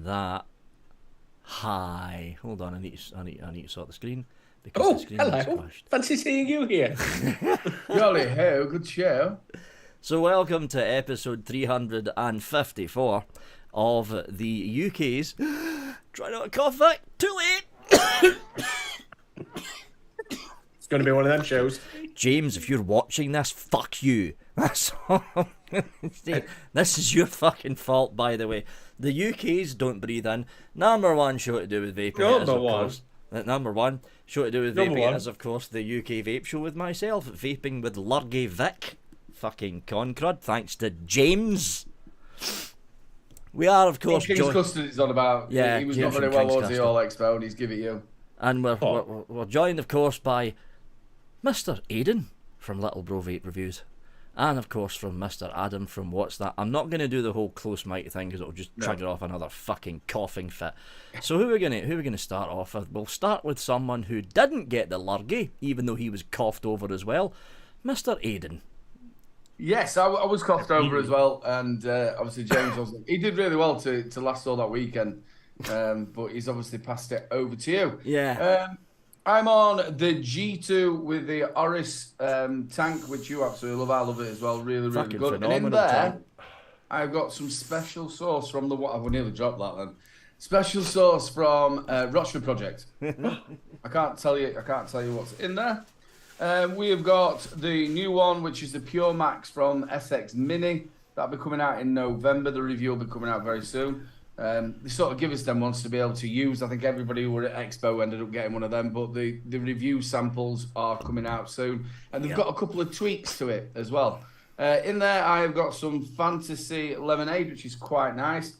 that. Hi. Hold on, I need to sort the screen because the screen is hello. squashed. Fancy seeing you here. Jolly ho, good show. So welcome to episode 354 of the UK's try not to cough that too late. It's going to be one of them shows. James, if you're watching this, fuck you. That's all I'm gonna say. This is your fucking fault, by the way. The UK's Don't Breathe In. Number one show to do with vaping. Number one show to do with vaping is, of course, the UK Vape Show with myself, Vaping with Lurgy Vic. Fucking concrud, thanks to James. We are, of course, King's Custard is on about. Yeah, he was James not very from well, King's was he, Custard. all Expo, and he's give it you. And we're joined, of course, by Mr. Aidan from Little Bro Vape Reviews. And, of course, from Mr. Adam from What's That. I'm not going to do the whole close mic thing because it'll just trigger off another fucking coughing fit. So who are we going to start off with? We'll start with someone who didn't get the lurgy, even though he was coughed over as well. Mr. Aidan. Yes, I was coughed over as well, and obviously James wasn't. He did really well to last all that weekend, but he's obviously passed it over to you. Yeah. I'm on the G2 with the Oris tank, which you absolutely love. I love it as well. Really, really Fucking good. And in phenomenal there, tank. I've got some special sauce from the what? I've nearly dropped that then. Special sauce from Rochford Project. I can't tell you what's in there. We have got the new one, which is the Pure Max from SX Mini. That'll be coming out in November. The review will be coming out very soon. They sort of give us them ones to be able to use. I think everybody who were at Expo ended up getting one of them, but the review samples are coming out soon. And they've got a couple of tweaks to it as well. In there, I have got some Fantasy Lemonade, which is quite nice.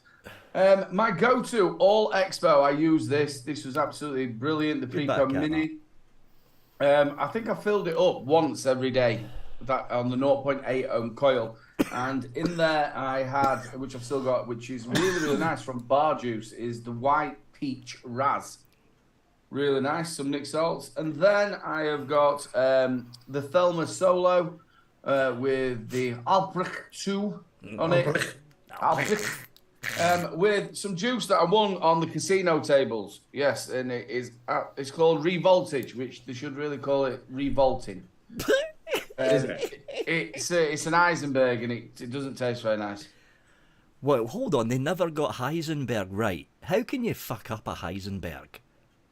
My go-to, all Expo, I use this. This was absolutely brilliant, the Preco Mini. I think I filled it up once every day that on the 0.8 ohm coil. And in there I had, which I've still got, which is really, really nice from Bar Juice, is the White Peach Raz. Really nice, some Nick Salts. And then I have got the Thelma Solo with the Albrecht 2 on it. Albrecht. With some juice that I won on the casino tables. Yes, and it's called Revoltage, which they should really call it Revolting. It's an Eisenberg, and it doesn't taste very nice. Well, hold on, they never got Heisenberg right. How can you fuck up a Heisenberg?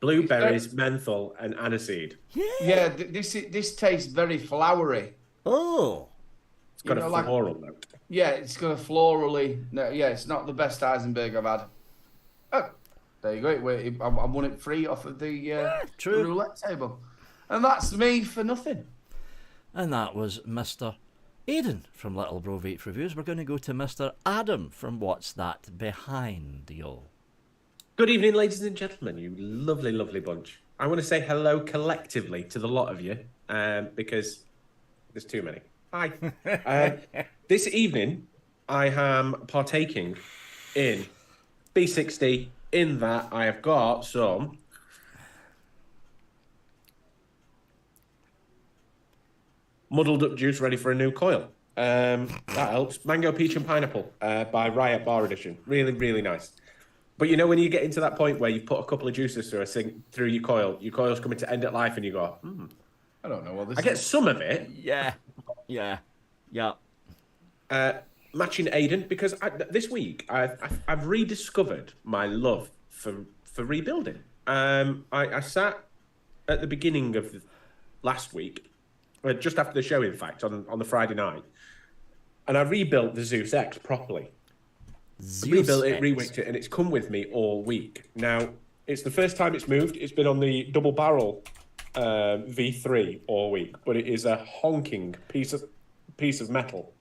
Blueberries, menthol, and aniseed. Yeah, this tastes very flowery. Oh. It's got a floral note. Yeah, it's got a florally. No, yeah, it's not the best Eisenberg I've had. Oh, there you go. I won it free off of the roulette table. And that's me for nothing. And that was Mr. Aidan from Little Bro Vape Reviews. We're going to go to Mr. Adam from What's That Behind You. Good evening, ladies and gentlemen, you lovely, lovely bunch. I want to say hello collectively to the lot of you, because there's too many. Hi. This evening, I am partaking in B60, in that I have got some muddled up juice ready for a new coil. That helps. Mango, peach and pineapple by Riot Bar Edition. Really, really nice. But you know when you get into that point where you've put a couple of juices through your coil's coming to end at life and you go, I don't know what this is. I get some of it. Yeah. Matching Aidan, because this week I've rediscovered my love for rebuilding. I sat at the beginning of last week, just after the show, in fact, on the Friday night, and I rebuilt the Zeus X properly. Rebuilt it, rewicked it, and it's come with me all week. Now, it's the first time it's moved. It's been on the double barrel V3 all week, but it is a honking piece of metal.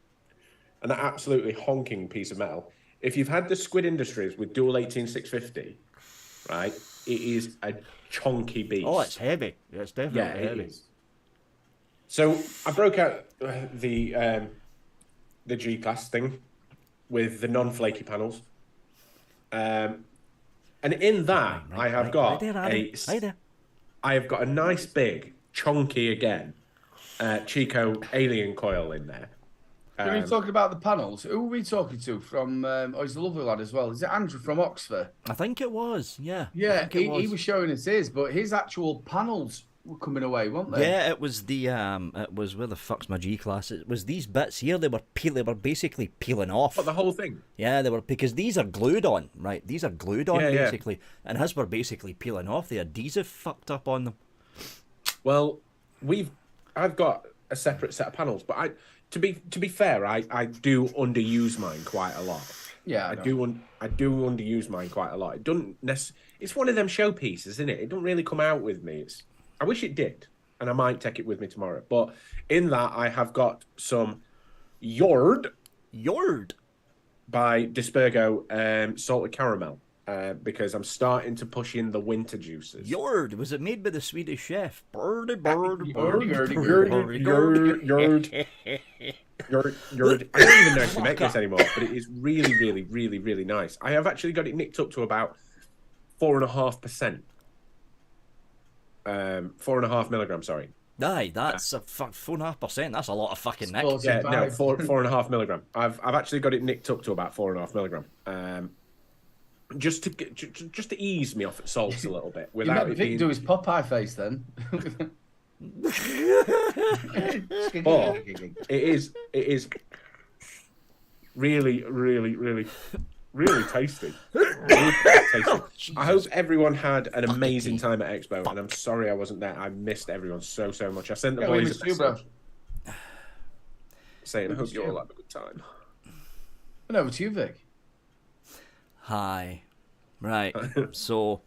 An absolutely honking piece of metal. If you've had the Squid Industries with dual 18650, right, it is a chunky beast. Oh, it's heavy. Yeah, it's definitely heavy. It is. So I broke out the G-Class thing with the non-flaky panels. And in that, I have got a nice big, chunky again, Chico alien coil in there. When you're talking about the panels, who are we talking to from? He's a lovely lad as well. Is it Andrew from Oxford? I think it was. Yeah. Yeah, he was showing us his, but his actual panels were coming away, weren't they? Yeah, it was the it was where the fuck's my G class? It was these bits here. They were basically peeling off. What, the whole thing? Yeah, they were, because these are glued on, right? These are glued on basically, yeah. and his were basically peeling off. The adhesive fucked up on them. Well, I've got a separate set of panels, but to be fair, I do underuse mine quite a lot. Yeah, I do underuse mine quite a lot. It doesn't it's one of them showpieces, isn't it? It don't really come out with me. I wish it did, and I might take it with me tomorrow. But in that, I have got some Yord by Disposable salted caramel. Because I'm starting to push in the winter juices. Yord, was it made by the Swedish chef? Yord. I don't even know if they make this anymore, but it is really, really, really, really nice. I have actually got it nicked up to about 4.5%. 4.5 milligrams, sorry. Aye, that's 4.5%. That's a lot of fucking nick. Yeah, no, 4.5 milligram. I've actually got it nicked up to about 4.5 milligram. Just to ease me off at salts a little bit without it being... do his Popeye face then. But it is really, really, really, really tasty. Really tasty. I hope everyone had an amazing time at Expo, and I'm sorry I wasn't there. I missed everyone so much. I sent the boys a message saying I hope you all have a good time. And over to you, Vic. Hi. Right. So,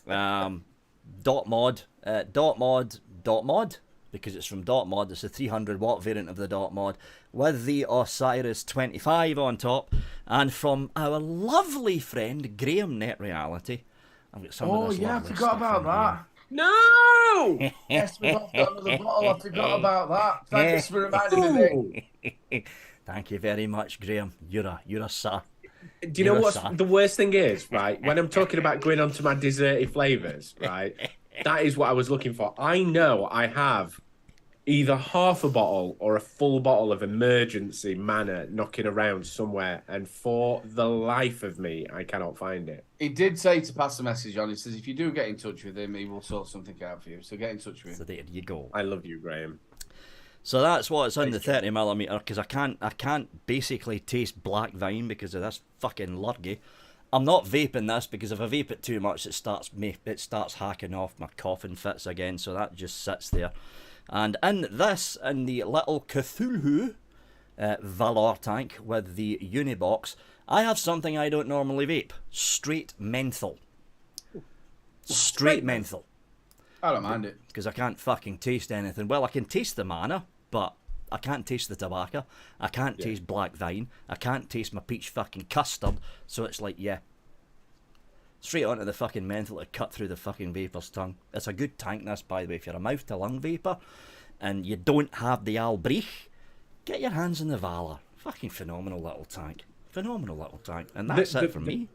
dot mod, because it's from dot mod. It's a 300 watt variant of the dot mod with the Osiris 25 on top, and from our lovely friend Graham Net Reality. I've got some of this. I forgot about that. No! Yes, we've got another bottle. I forgot about that. Thanks for reminding me. Thank you very much, Graham. You're a sir. Do you know what the worst thing is, right? When I'm talking about going on to my desserty flavours, right? That is what I was looking for. I know I have either half a bottle or a full bottle of emergency manna knocking around somewhere, and for the life of me, I cannot find it. He did say to pass the message on. He says if you do get in touch with him, he will sort something out for you. So get in touch with him. So there you go. I love you, Graham. So that's what's in the 30mm, because I can't basically taste black vine because of this fucking lurgy. I'm not vaping this because if I vape it too much, it starts hacking off. My coughing fits again, so that just sits there. And in the little Cthulhu Valor tank with the Unibox, I have something I don't normally vape: straight menthol. Straight menthol. I don't mind it. Because I can't fucking taste anything. Well, I can taste the manna, but I can't taste the tobacco. I can't taste black vine. I can't taste my peach fucking custard. So it's like, straight onto the fucking menthol to cut through the fucking vapor's tongue. It's a good tank, this, by the way. If you're a mouth-to-lung vapor and you don't have the Albrich, get your hands in the Valor. Fucking phenomenal little tank. Phenomenal little tank. And that's it for me.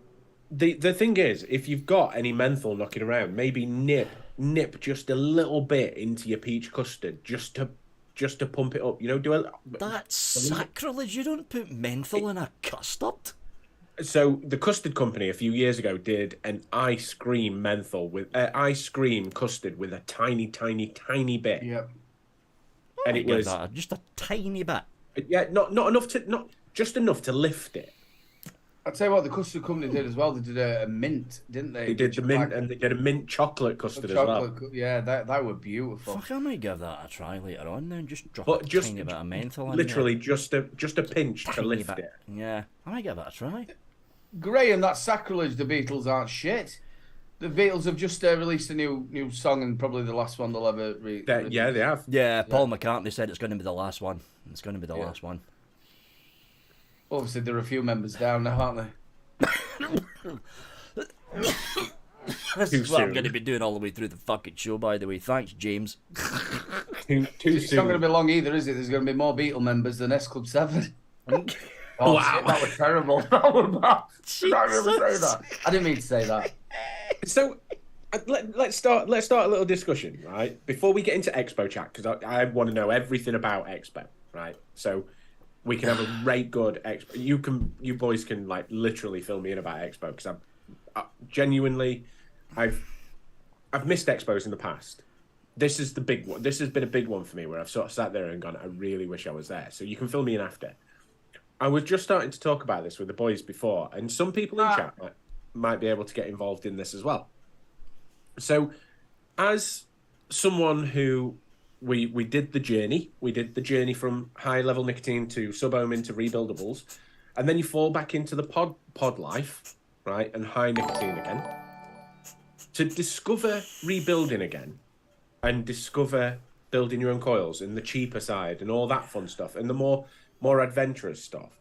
The thing is, if you've got any menthol knocking around, maybe nip just a little bit into your peach custard just to pump it up. You know, That's sacrilege. You don't put menthol in a custard. So the custard company a few years ago did an ice cream menthol with ice cream custard with a tiny bit. Yep. And it was just a tiny bit. Yeah, not just enough to lift it. I'll tell you what, the custard company did as well. They did a mint, didn't they? They did the mint, and they did a mint chocolate custard as well. Yeah, that were beautiful. Fuck, I might give that a try later on then. Just drop a tiny bit of menthol in literally there. just a pinch to lift it. Yeah, I might give that a try. Graham, that's sacrilege. The Beatles aren't shit. The Beatles have just released a new song, and probably the last one they'll ever yeah, they have. Yeah, Paul McCartney said it's going to be the last one. It's going to be the last one. Obviously, there are a few members down now, aren't they? This is what I'm going to be doing all the way through the fucking show, by the way. Thanks, James. It's not going to be long either, is it? There's going to be more Beatle members than S Club 7. Wow, shit, that was terrible. That was bad. I didn't really say that. I didn't mean to say that. So, let's start a little discussion, right? Before we get into Expo chat, because I want to know everything about Expo, right? So, We can have a great good Expo. You boys can like literally fill me in about Expo because I genuinely, I've missed Expos in the past. This is the big one. This has been a big one for me where I've sort of sat there and gone, I really wish I was there. So you can fill me in after. I was just starting to talk about this with the boys before, and some people in chat might be able to get involved in this as well. So, as someone who we did the journey from high level nicotine to sub-ohm into rebuildables, and then you fall back into the pod life, right, and high nicotine again. To discover rebuilding again, and discover building your own coils and the cheaper side and all that fun stuff, and the more adventurous stuff.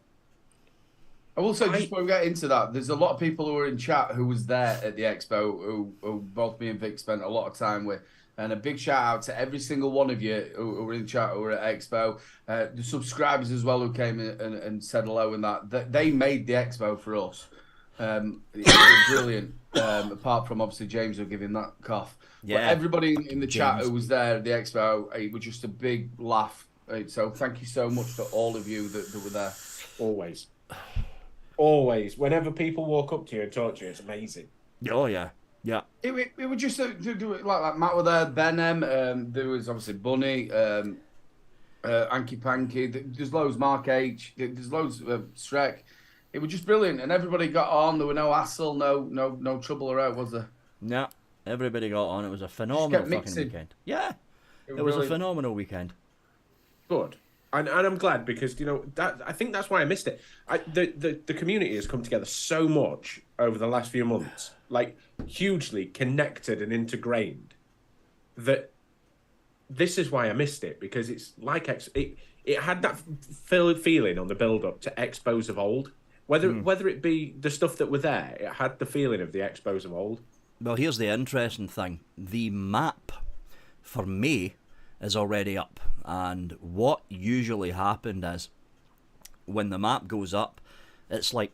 I will say, just before we get into that, there's a lot of people who were in chat who was there at the Expo who both me and Vic spent a lot of time with. And a big shout out to every single one of you who were in chat who were at Expo. The subscribers as well who came in and said hello and that. They made the Expo for us. It was brilliant. Apart from obviously James who gave him that cough. Yeah. But everybody in the chat who was there at the Expo, it was just a big laugh. So thank you so much to all of you that were there. Always. Always. Whenever people walk up to you and talk to you, it's amazing. Oh, yeah. Yeah. It was just like Matt were there, Benham, there was obviously Bunny, Anky Panky, there's loads, Mark H, there's loads of Shrek. It was just brilliant, and everybody got on. There were no hassle, no trouble around, was there? No, everybody got on. It was a phenomenal fucking weekend. Yeah, it was a phenomenal weekend. Good. And I'm glad because, you know, I think that's why I missed it. The community has come together so much over the last few months, like hugely connected and integrated, that this is why I missed it, because it's like it had that feeling on the build up to Expos of old. Whether it be the stuff that were there, it had the feeling of the Expos of old. Well, here's the interesting thing. The map for May is already up. And what usually happened is when the map goes up, it's like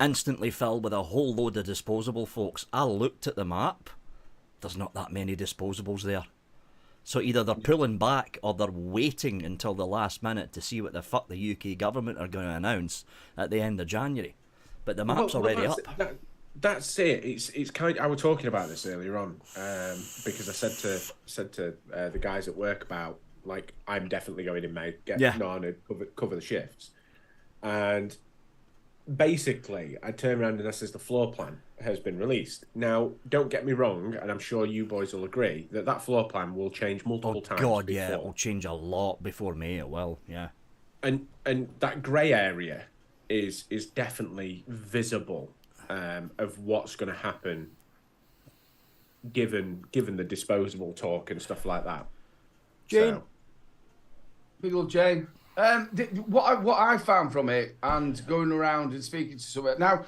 instantly filled with a whole load of disposable folks. I looked at the map. There's not that many disposables there. So either they're pulling back or they're waiting until the last minute to see what the fuck the UK government are going to announce at the end of January. But the map's already up. That's it. It's kind of, I was talking about this earlier on because I said to the guys at work about, like, I'm definitely going in May, getting on and cover the shifts. And basically, I turn around and I says the floor plan has been released. Now, don't get me wrong, and I'm sure you boys will agree, that floor plan will change multiple times. God, before. Yeah, it will change a lot before May, it will, yeah. And that grey area is definitely visible of what's going to happen given the disposable talk and stuff like that. Jane. Big old Jane. What I found from it and going around and speaking to someone. Now,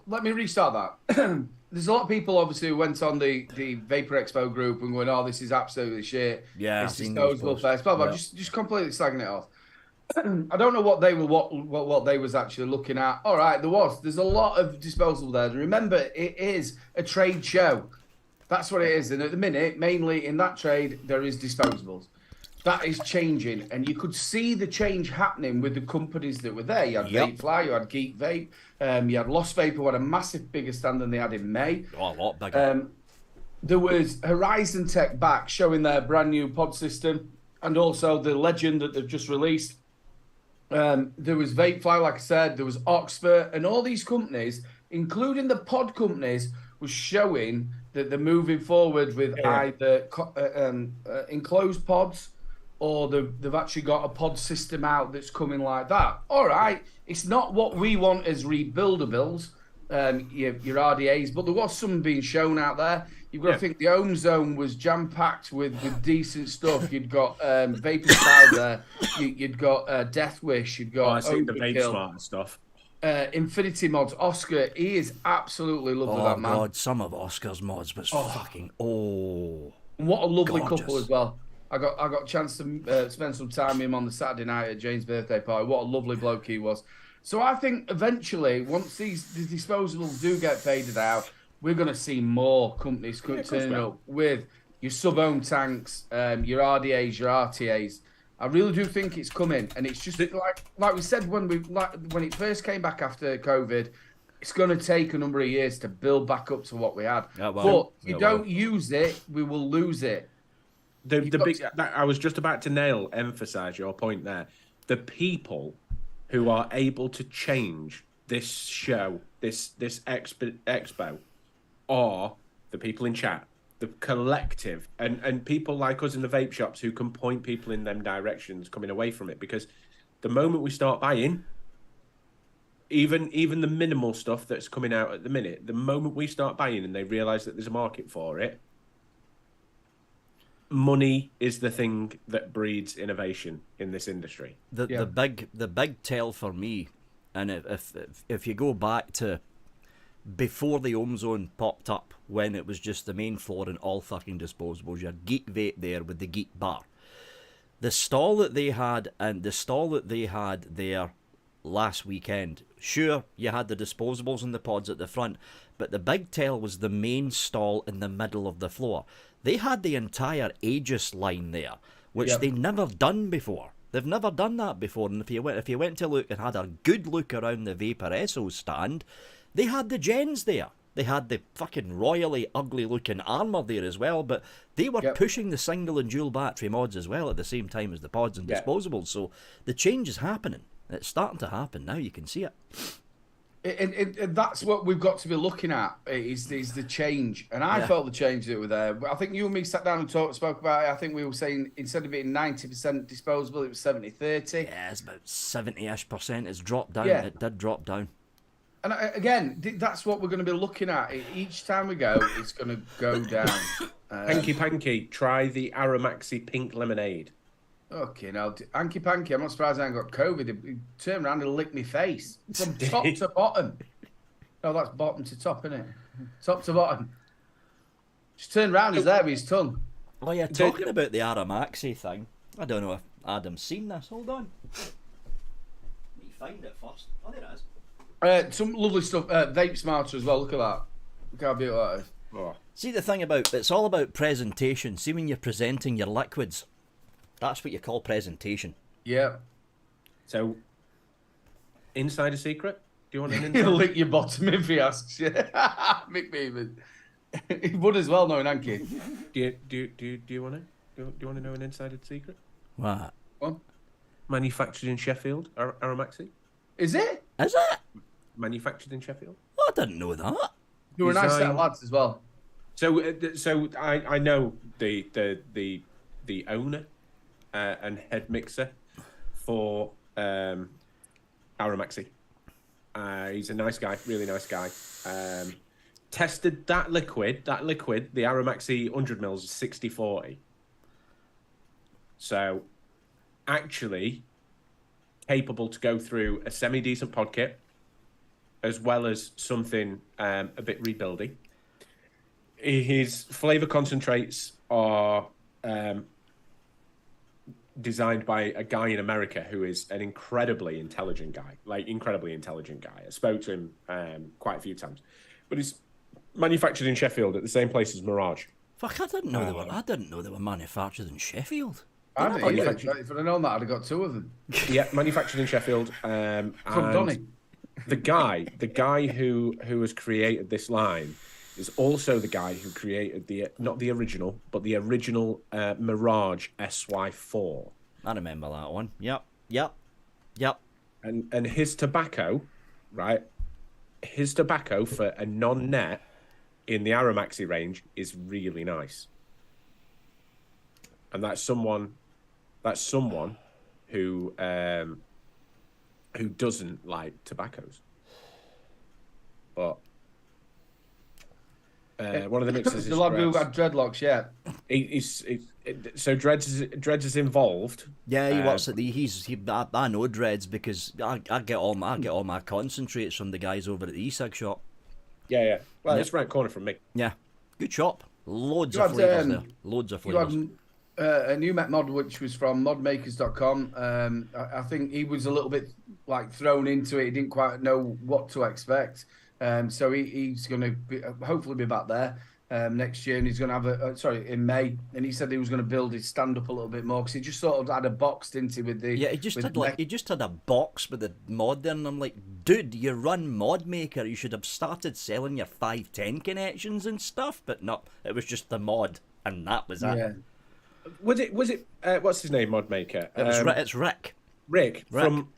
let me restart that. There's a lot of people, obviously, who went on the Vapor Expo group and going, oh, this is absolutely shit. Yeah, it's disposable first. Blah, blah, just completely slagging it off. I don't know what they were, what they was actually looking at. All right, there's a lot of disposable there. Remember, it is a trade show. That's what it is. And at the minute, mainly in that trade, there is disposables. That is changing. And you could see the change happening with the companies that were there. You had Vapefly, you had Geek Vape, you had Lost Vape, who had a massive bigger stand than they had in May. Oh, a lot bigger. There was Horizon Tech back showing their brand new pod system and also the Legend that they've just released. There was Vapefly, like I said, there was Oxford, and all these companies, including the pod companies, was showing that they're moving forward with either enclosed pods or they've actually got a pod system out that's coming like that. All right, it's not what we want as rebuildables, your RDAs, but there was some being shown out there. You've got to think the Home Zone was jam-packed with decent stuff. You'd got Vaping Style there. You'd got Death Wish. You'd got I see the Vape Smart and stuff. Infinity Mods. Oscar, he is absolutely lovely, that man. Oh, God, some of Oscar's mods was fucking, what a lovely couple as well. I got a chance to spend some time with him on the Saturday night at Jane's birthday party. What a lovely bloke he was. So I think eventually, once these disposables do get faded out, we're going to see more companies turning up with your sub-ohm tanks, your RDAs, your RTAs. I really do think it's coming, and it's just like we said when it first came back after COVID. It's going to take a number of years to build back up to what we had. But if you don't use it, we will lose it. I was just about to emphasize your point there. The people who are able to change this show, this expo, are the people in chat, the collective, and people like us in the vape shops who can point people in them directions coming away from it. Because the moment we start buying, even the minimal stuff that's coming out at the minute, the moment we start buying and they realise that there's a market for it, money is the thing that breeds innovation in this industry. The big tell for me, and if you go back to before the Ohm Zone popped up, when it was just the main floor and all fucking disposables, you had Geek Vape there with the Geek Bar. The stall that they had there last weekend, sure, you had the disposables and the pods at the front, but the big tell was the main stall in the middle of the floor. They had the entire Aegis line there, which they never done before. They've never done that before, and if you went to look and had a good look around the Vapor Esso stand, they had the gens there. They had the fucking royally ugly looking armour there as well, but they were pushing the single and dual battery mods as well at the same time as the pods and disposables, so the change is happening. It's starting to happen now. You can see it. And that's what we've got to be looking at is the change. And I felt the change that were there. I think you and me sat down and spoke about it. I think we were saying instead of being 90% disposable, it was 70-30. Yeah, it's about 70-ish%. It's dropped down. Yeah. It did drop down. And again, that's what we're going to be looking at. Each time we go, it's going to go down. Hanky Panky, try the Aramaxi pink lemonade. Okay, now, Hanky Panky, I'm not surprised I ain't got COVID. He turned around and licked my face from top to bottom. No, that's bottom to top, isn't it? Top to bottom. Just turned around, he's there with his tongue. Oh, yeah, talking about the Aramaxi thing. I don't know if Adam's seen this. Hold on. Let me find it first. Oh, there it is. Some lovely stuff. Vape Smarter as well. Look at that. Look how beautiful that is. Oh. See, the thing about it's all about presentation. See, when you're presenting your liquids, that's what you call presentation. Yeah. So, insider secret? Do you want an insider? He'll lick your bottom if he asks you. Mick Beaman. He would as well, knowing Hanky. Do you want to? Do you want to know an insider secret? What? What? Manufactured in Sheffield, Aramaxi. Is it? Is it? Manufactured in Sheffield. Oh, I didn't know that. You were a nice set of lads as well. So I know the owner and head mixer for Aramaxi. He's a nice guy, really nice guy. Tested that liquid, the Aramaxi 100 mils is 60-40. So actually capable to go through a semi-decent pod kit as well as something a bit rebuildy. His flavour concentrates are designed by a guy in America who is an incredibly intelligent guy. I spoke to him quite a few times. But he's manufactured in Sheffield at the same place as Mirage. Fuck, I didn't know they were manufactured in Sheffield. I didn't either. If I'd have known that, I'd have got two of them. Yeah, manufactured in Sheffield. From Donny. The guy who has created this line is also the guy who created not the original, but the original Mirage SY4. I remember that one. Yep. And his tobacco, right? His tobacco for a non-net in the Aramaxi range is really nice. And that's someone who doesn't like tobaccos. But one of the mixers is the lad who had dreadlocks, yeah. So Dreads is involved. Yeah, he works at I know Dreads because I get all my concentrates from the guys over at the e-cig shop. Yeah. Well, it's right corner from me. Yeah, good shop. Loads of flavours there. Loads of flavours. You had a new Met mod which was from modmakers.com. I think he was a little bit like thrown into it. He didn't quite know what to expect. So he's going to hopefully be back there. next year, and he's going to have in May, and he said he was going to build his stand up a little bit more because he just sort of had a box, didn't he? With the he just had a box with the mod there, and I'm like, dude, you run Mod Maker, you should have started selling your 510 connections and stuff, but no, it was just the mod, and that was it. Yeah. Was it? What's his name? Mod Maker. It's Rick. Rick from.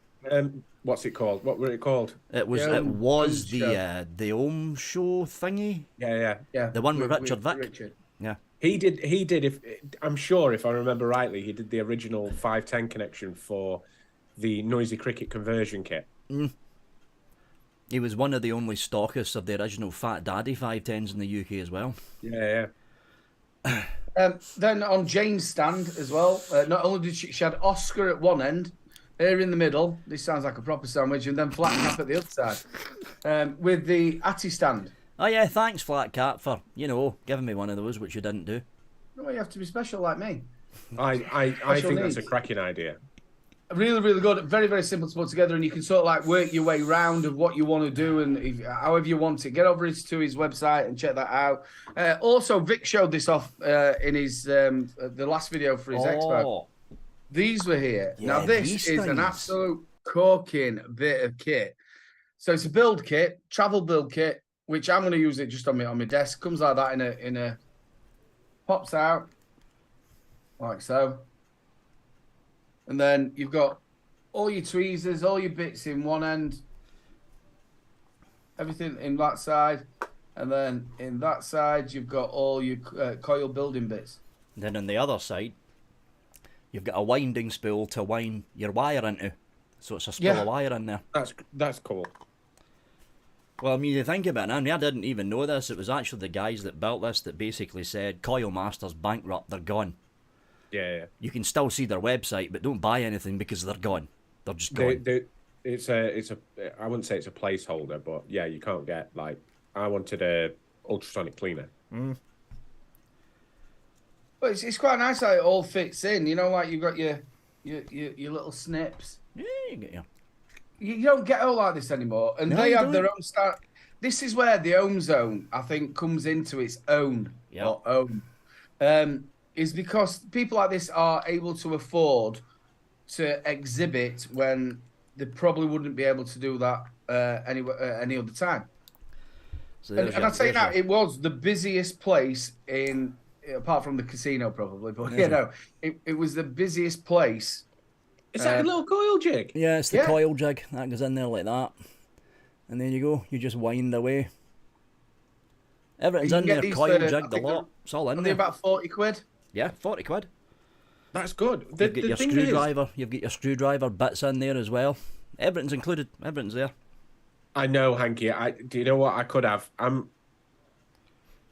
What's it called? What were it called? It was the Ohm Show thingy. Yeah. The one with Richard Vick. Richard. Yeah. He did. I'm sure, if I remember rightly, he did the original 510 connection for the Noisy Cricket conversion kit. He was one of the only stockists of the original Fat Daddy 510s in the UK as well. Yeah. Then on Jane's stand as well, not only did she had Oscar at one end, here in the middle, this sounds like a proper sandwich, and then Flat Cap at the other side, with the Atty stand. Oh yeah, thanks Flat Cap for, giving me one of those, which you didn't do. No, you have to be special like me. I think that's a cracking idea. Really, really good. Very, very simple to put together, and you can sort of like work your way round of what you want to do, and however you want it. Get over to his website and check that out. Also, Vic showed this off in his the last video for his Expo. These were here. Yeah, now this is an absolute corking bit of kit. So it's a build kit, travel build kit, which I'm going to use it just on my desk. Comes like that in a pops out like so. And then you've got all your tweezers, all your bits in one end, everything in that side. And then in that side, you've got all your coil building bits. Then on the other side, you've got a winding spool to wind your wire into. So it's a spool of wire in there. That's cool. Well, I mean, you think about it, I didn't even know this. It was actually the guys that built this that basically said, Coil Masters bankrupt, they're gone. Yeah. You can still see their website, but don't buy anything because they're gone. They're just gone. It's a. I wouldn't say it's a placeholder, but yeah, you can't get like. I wanted a ultrasonic cleaner. But it's quite nice how it all fits in. Like you've got your little snips. Yeah, you get You don't get all like this anymore, and they have their own start. This is where the Ohm Zone, I think, comes into its own. Yeah. Or own. Is because people like this are able to afford to exhibit when they probably wouldn't be able to do that any other time. So and I'd say now, it was the busiest place apart from the casino probably, but it was the busiest place. Is that a little coil jig? Yeah, it's the coil jig. That goes in there like that. And there you go. You just wind away. Everything's in there, coil jig, the lot. It's all in there. About 40 quid? Yeah, 40 quid. That's good. You've got your screwdriver. You've got your screwdriver bits in there as well. Everything's included. Everything's there. I know, Hanky. Do you know what I could have?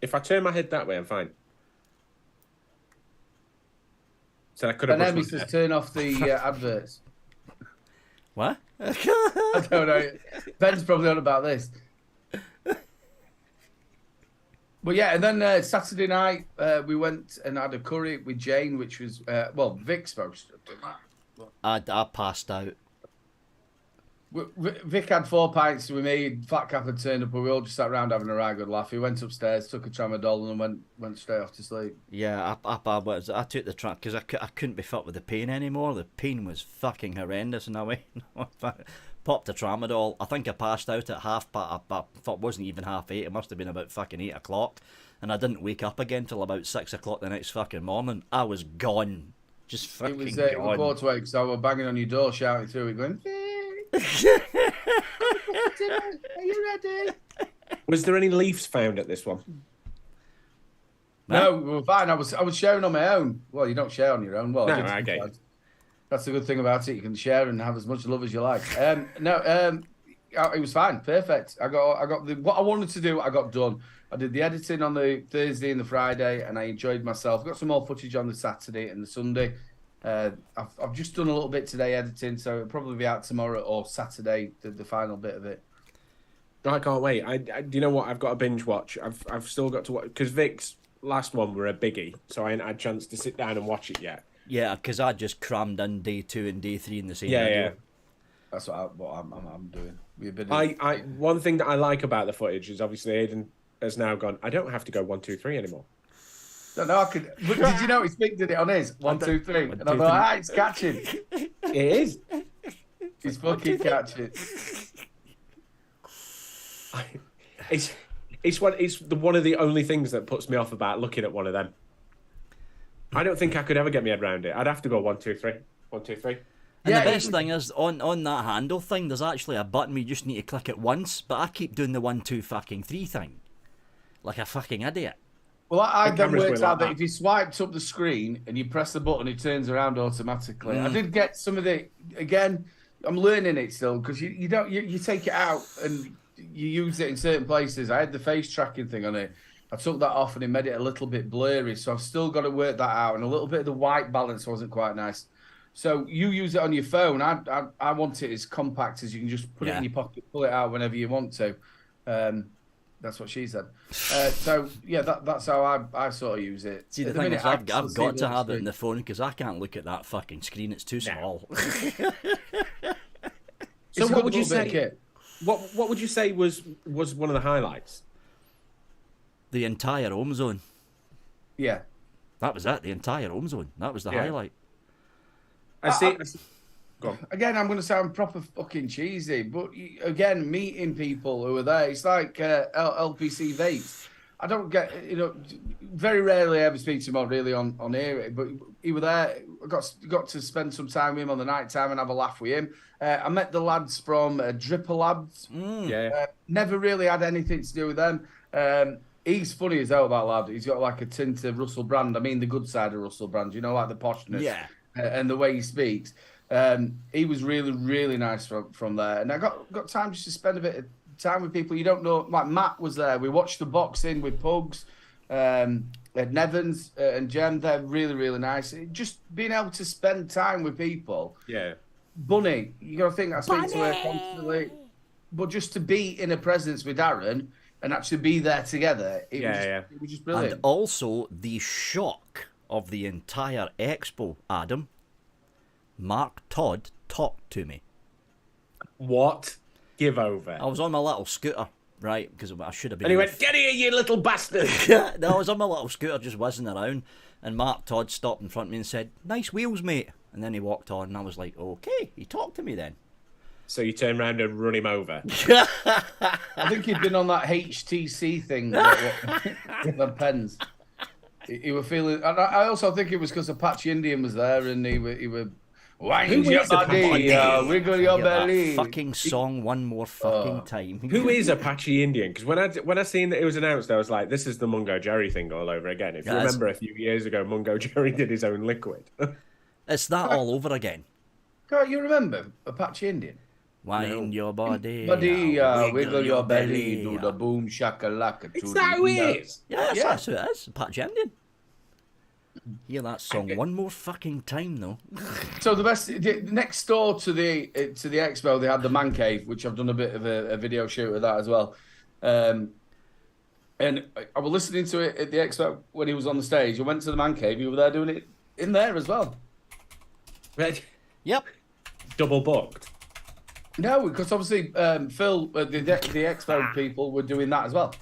If I turn my head that way, I'm fine. So I could have. And then says turn off the adverts. What? I don't know. Ben's probably on about this. But yeah, and then Saturday night we went and had a curry with Jane, which was Vic's supposed to do that. I passed out. Vic had 4 pints with me. Fat Cap had turned up, but we all just sat around having a right good laugh. He went upstairs, took a tramadol, and went straight off to sleep. Yeah, I took the track because I couldn't be fucked with the pain anymore. The pain was fucking horrendous, and I went popped a tramadol. I think I passed out at I thought it wasn't even 8:30. It must have been about fucking 8 o'clock, and I didn't wake up again till about 6 o'clock the next fucking morning. I was gone, just fucking gone. It was 4:08 because I was banging on your door, shouting through it, going. Are you ready? Was there any leaves found at this one? No, we were fine. I was sharing on my own. Well, you don't share on your own. Well, no, okay. That's the good thing about it. You can share and have as much love as you like. It was fine. Perfect. I got what I wanted to do. I got done. I did the editing on the Thursday and the Friday, and I enjoyed myself. Got some more footage on the Saturday and the Sunday. I've just done a little bit today editing, so it'll probably be out tomorrow or Saturday, the final bit of it. I can't wait. Do you know what? I've got a binge watch. I've still got to watch because Vic's last one were a biggie, so I ain't had a chance to sit down and watch it yet. Yeah, because I just crammed in day 2 and day 3 in the same video. Yeah. That's what I'm doing. One thing that I like about the footage is obviously has now gone, I don't have to go 1, 2, 3 anymore. No, I could. But did you notice Mick did it on his 1, 2, 3? And I thought, it's catching. It is. It's fucking catching. It's one of the only things that puts me off about looking at one of them. I don't think I could ever get my head around it. I'd have to go 1, 2, 3. 1, 2, 3. And the best thing is, on that handle thing, there's actually a button you just need to click it once, but I keep doing the 1, 2, fucking 3 thing. Like a fucking idiot. Well, I then worked out that if you swiped up the screen and you press the button, it turns around automatically. I did get some of the, again, I'm learning it still, because you take it out and you use it in certain places. I had the face tracking thing on it. I took that off and it made it a little bit blurry, so I've still got to work that out. And a little bit of the white balance wasn't quite nice. So you use it on your phone. I want it as compact as you can just put it in your pocket, pull it out whenever you want to. That's what she said. So yeah, that's how I sort of use it. See, the thing is, I've got to have it in the phone because I can't look at that fucking screen. It's too small. So what would you say? What would you say was one of the highlights? The entire home zone. Yeah, that was it. The entire home zone. That was the highlight. I see. Go on. Again, I'm going to sound proper fucking cheesy, but again, meeting people who are there, it's like LPC Vapes. I don't get, very rarely ever speak to him really on here, but he was there. I got to spend some time with him on the night time and have a laugh with him. I met the lads from Dripper Labs. Never really had anything to do with them. He's funny as hell, that lad. He's got like a tint of Russell Brand. I mean, the good side of Russell Brand, like the poshness. Yeah. And the way he speaks. He was really, really nice from there. And I got time just to spend a bit of time with people you don't know. Like Matt was there. We watched the boxing with Pugs, Nevans and Jem. They're really, really nice. Just being able to spend time with people. Yeah. Bunny, you got to think I speak to her constantly. But just to be in a presence with Darren and actually be there together, it was just brilliant. And also the shock of the entire Expo, Adam. Mark Todd talked to me. What? Give over. I was on my little scooter, right? Because I should have been. And he went, "Get here, you little bastard!" No, I was on my little scooter, just whizzing around, and Mark Todd stopped in front of me and said, "Nice wheels, mate." And then he walked on, and I was like, "Okay." He talked to me then. So you turned around and run him over. I think he'd been on that HTC thing with the pens. He was feeling. And I also think it was because Apache Indian was there, and he were. Wind your body, wiggle your belly. That fucking song one more fucking time. Who is Apache Indian? Because when I seen that it was announced, I was like, this is the Mungo Jerry thing all over again. If you remember a few years ago, Mungo Jerry did his own liquid. It's that all over again. Can't you remember Apache Indian? Wind your body, wiggle your belly, do the boom shakalaka. Is that who it is? Yes, that's who it is. Apache Indian. Hear that song one more fucking time, though. So next door to the Expo, they had the man cave, which I've done a bit of a video shoot of that as well. And I was listening to it at the Expo when he was on the stage. I went to the man cave. You were there doing it in there as well. Right. Yep. Double booked. No, because obviously Phil, the Expo people were doing that as well.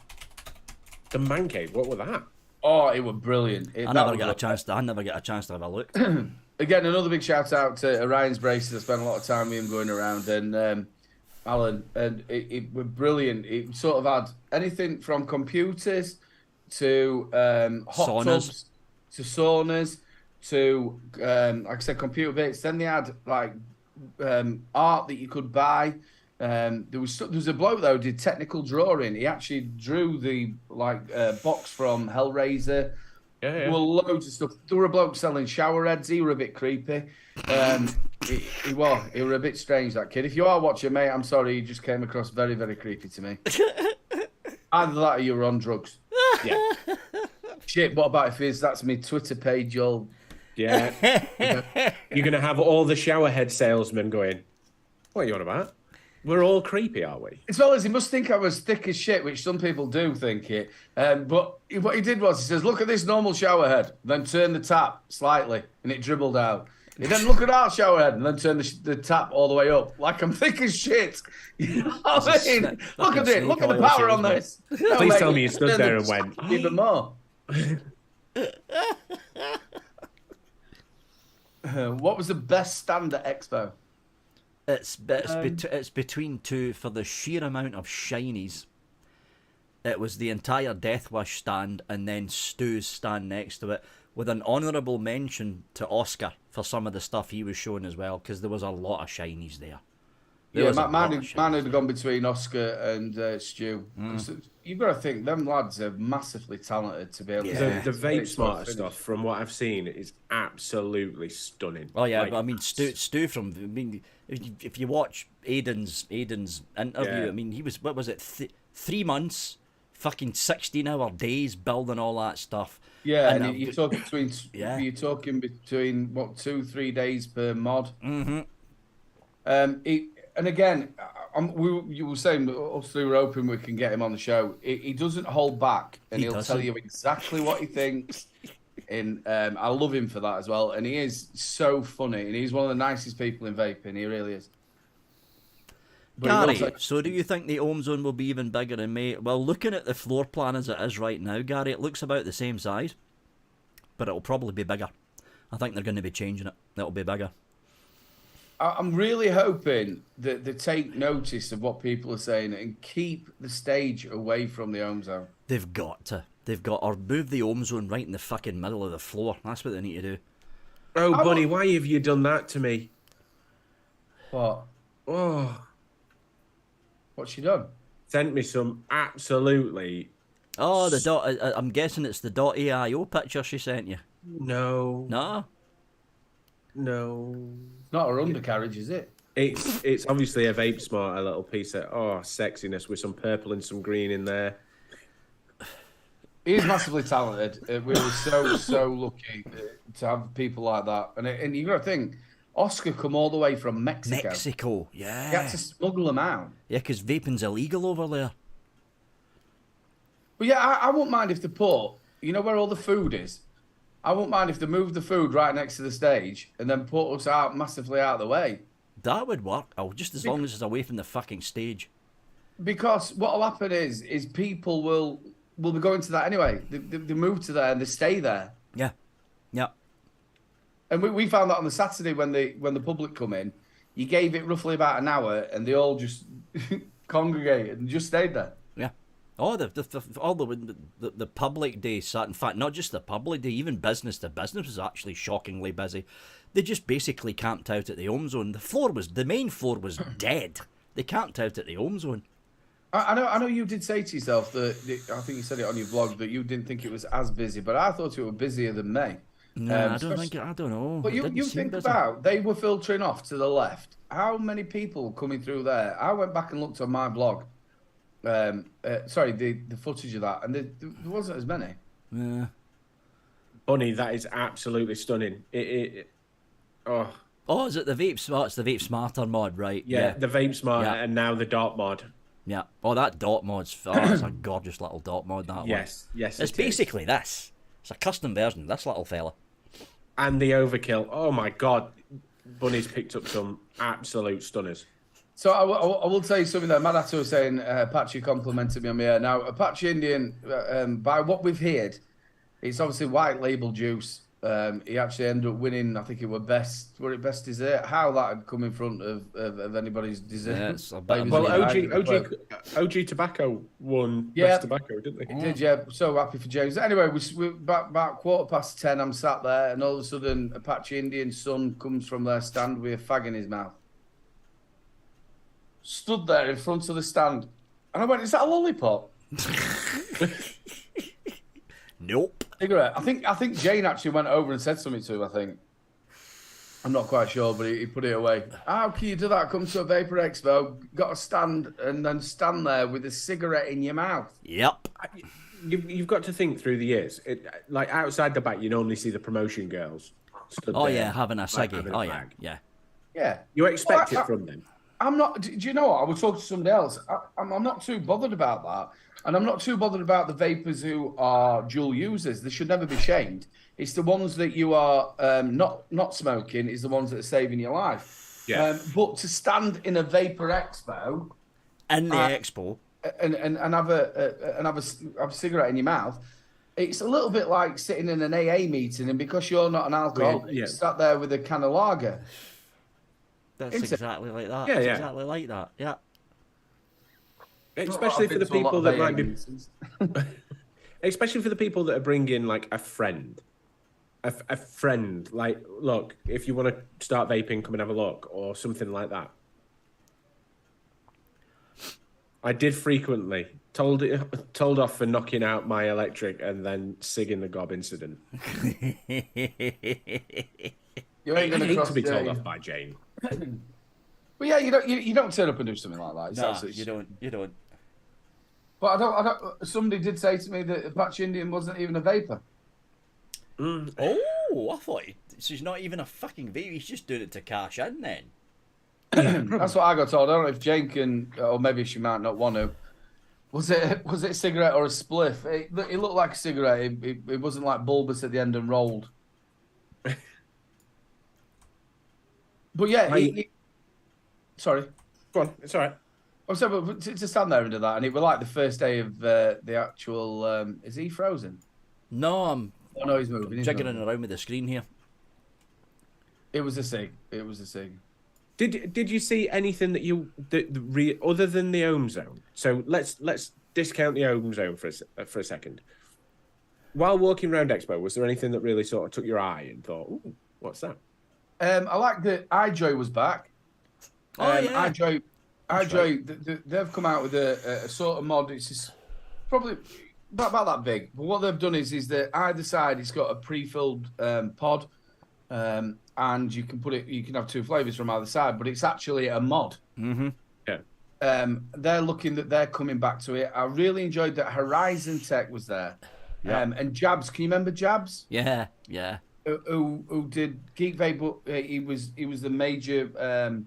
The man cave. What was that? Oh, it was brilliant. I never get a chance to have a look. Again, another big shout out to Orion's Braces. I spent a lot of time with him going around, and Alan, and it was brilliant. It sort of had anything from computers to hot tubs to saunas to like I said, computer bits. Then they had like art that you could buy. There was a bloke though who did technical drawing. He actually drew the box from Hellraiser. Yeah. There were loads of stuff. There were a bloke selling shower heads. He were a bit creepy. He were a bit strange, that kid. If you are watching, mate, I'm sorry. He just came across very, very creepy to me. Either that or you were on drugs. Yeah. Shit, what about if that's my Twitter page, you'll... Yeah. You're going to have all the showerhead salesmen going, what are you on about? We're all creepy, are we? As well as he must think I was thick as shit, which some people do think it. But what he did was, he says, look at this normal shower head, then turn the tap slightly, and it dribbled out. He didn't look at our shower head and then turn the tap all the way up. Like I'm thick as shit. You know what I mean? Look at it. Look at the power on this. No, Please tell me you stood there and went. Even more. What was the best stand at Expo? It's between two for the sheer amount of shinies. It was the entire Death Wish stand and then Stu's stand next to it, with an honourable mention to Oscar for some of the stuff he was showing as well, because there was a lot of shinies there. Mine had gone between Oscar and Stu. You've got to think, them lads are massively talented to be able to... The Vape Smarter stuff, from what I've seen, is absolutely stunning. Oh, yeah, but I mean, Stu from... I mean, if you watch Aiden's interview, I mean, he was, what was it, 3 months, fucking 16-hour days building all that stuff. Yeah, and you're talking between, what, 2-3 days per mod? Mm-hmm. And again, you were saying us three were hoping we can get him on the show. He doesn't hold back, and he'll tell you exactly what he thinks. And I love him for that as well. And he is so funny, and he's one of the nicest people in vaping. He really is. Gary, so do you think the Ohm Zone will be even bigger in May? Well, looking at the floor plan as it is right now, Gary, it looks about the same size, but it'll probably be bigger. I think they're going to be changing it. It'll be bigger. I'm really hoping that they take notice of what people are saying and keep the stage away from the Ohm Zone. They've got to. Or move the Ohm Zone right in the fucking middle of the floor. That's what they need to do. Oh, buddy, why have you done that to me? What? Oh. What's she done? Sent me some absolutely... Oh, the dot. I'm guessing it's the .aio picture she sent you. No. No? No. It's not her undercarriage, is it? It's obviously a Vape Smart, a little piece of sexiness with some purple and some green in there. He's massively talented. We were so lucky to have people like that. And you got to think, Oscar come all the way from Mexico. Mexico, yeah. He had to smuggle them out. Yeah, because vaping's illegal over there. But yeah, I wouldn't mind if they put, you know where all the food is? I wouldn't mind if they moved the food right next to the stage and then put us out massively out of the way. That would work. Oh, just as long as it's away from the fucking stage. Because what'll happen is people will be going to that anyway. They move to there and they stay there. Yeah. Yeah. And we found that on the Saturday when the public come in, you gave it roughly about an hour and they all just congregated and just stayed there. Yeah. Oh, the public day sat. In fact, not just the public day, even business to business was actually shockingly busy. They just basically camped out at the Ohm Zone. The main floor was dead. They camped out at the Ohm Zone. I know you did say to yourself that, I think you said it on your vlog, that you didn't think it was as busy, but I thought it was busier than May. No, I don't know. But you think about, they were filtering off to the left. How many people coming through there? I went back and looked on my blog. The footage of that, and there wasn't as many. Yeah. Bunny, that is absolutely stunning. Oh, is it the Vape Smart? It's the Vape Smarter mod, right? Yeah, the Vape Smarter, and now the dot mod. Yeah. Oh, that dot mod's it's a gorgeous little dot mod. That one. Yes. It's basically this. It's a custom version of this little fella. And the overkill. Oh my god, Bunny's picked up some absolute stunners. So I will tell you something that Madato was saying. Apache complimented me on me here. Now, Apache Indian, by what we've heard, it's obviously white label juice. He actually ended up winning, I think it was best dessert. How that had come in front of anybody's dessert. Yeah, OG Tobacco won best tobacco, didn't they? He did, yeah. So happy for James. Anyway, we about 10:15, I'm sat there, and all of a sudden, Apache Indian's son comes from their stand with a fag in his mouth. Stood there in front of the stand, and I went, "Is that a lollipop?" Nope. Cigarette. I think Jane actually went over and said something to him. I think. I'm not quite sure, but he put it away. How can you do that? Come to a Vapor Expo, got a stand, and then stand there with a cigarette in your mouth. Yep. You've got to think through the years. Like outside the back, you normally see the promotion girls. Having a ciggy. Yeah. You expect it from them. I'm not. Do you know what? I was talking to somebody else. I'm not too bothered about that. And I'm not too bothered about the vapors who are dual users. They should never be shamed. It's the ones that you are not smoking is the ones that are saving your life. Yeah. But to stand in a vapor expo in the expo and have a cigarette in your mouth, it's a little bit like sitting in an AA meeting, and because you're not an alcoholic, you sat there with a can of lager. That's exactly like that. Yeah, it's yeah. exactly like that. Yeah. Especially for the people that might be, especially for the people that are bringing like a friend, a friend. Like, look, if you want to start vaping, come and have a look, or something like that. I did frequently told off for knocking out my electric and then sigging the gob incident. You ain't gonna hate to be told off by Jane. Well, yeah, you don't turn up and do something like that. No, you don't. But I don't. Somebody did say to me that Apache Indian wasn't even a vapor. Mm. Oh, I thought she's not even a fucking vape. He's just doing it to cash in then. That's what I got told. I don't know if Jane can, or maybe she might not want to. Was it a cigarette or a spliff? It looked like a cigarette. It wasn't like bulbous at the end and rolled. But yeah, sorry. Go on, it's all right. I was saying, to stand there and do that, and it was like the first day of the actual. Is he frozen? No, I'm. Oh no, he's moving. He's jiggling moving around with the screen here. It was a sig. It was a sig. Did you see anything that other than the ohm zone? So let's discount the ohm zone for a second. While walking around Expo, was there anything that really sort of took your eye and thought, "Ooh, what's that?" I like that iJoy was back. Oh yeah, iJoy. They've come out with a sort of mod. It's just probably about that big. But what they've done is that either side it's got a pre-filled pod, and you can put it. You can have two flavors from either side, but it's actually a mod. Mm-hmm. Yeah. They're looking that they're coming back to it. I really enjoyed that Horizon Tech was there. Yeah. And Jabs, can you remember Jabs? Yeah, yeah. Who did Geek Vape? But he was the major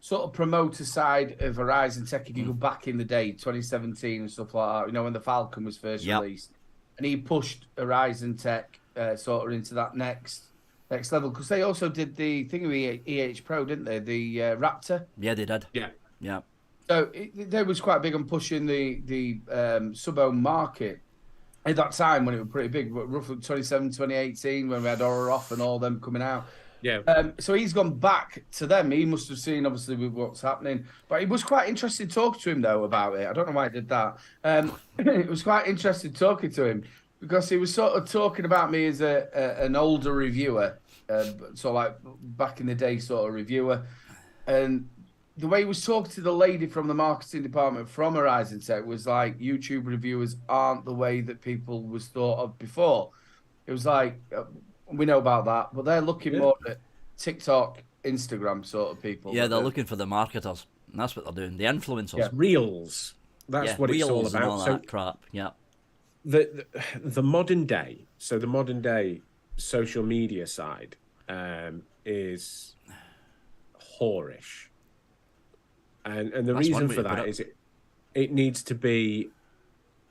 sort of promoter side of Horizon Tech. If you go back in the day, 2017 and stuff like that, you know, when the Falcon was first released, and he pushed Horizon Tech sort of into that next level, because they also did the thing with EH Pro, didn't they? The Raptor. Yeah, they did. Yeah. So they was quite big on pushing the sub-ohm market at that time when it was pretty big, but roughly 2018 when we had Aura Off and all them coming out. Yeah. So he's gone back to them. He must have seen, obviously, with what's happening. But it was quite interesting talking to him, though, about it. I don't know why he did that. It was quite interesting talking to him because he was sort of talking about me as an older reviewer. So, like, back in the day sort of reviewer. And the way he was talking to the lady from the marketing department from Horizon Tech was like, YouTube reviewers aren't the way that people was thought of before. It was like... we know about that, but they're looking more at TikTok, Instagram sort of people. Yeah, they're looking for the marketers. And that's what they're doing. The influencers. Yeah. Reels. That's what it's all about. And all that crap. Yeah. The modern day, so the modern day social media side is whorish. And the reason for that is it needs to be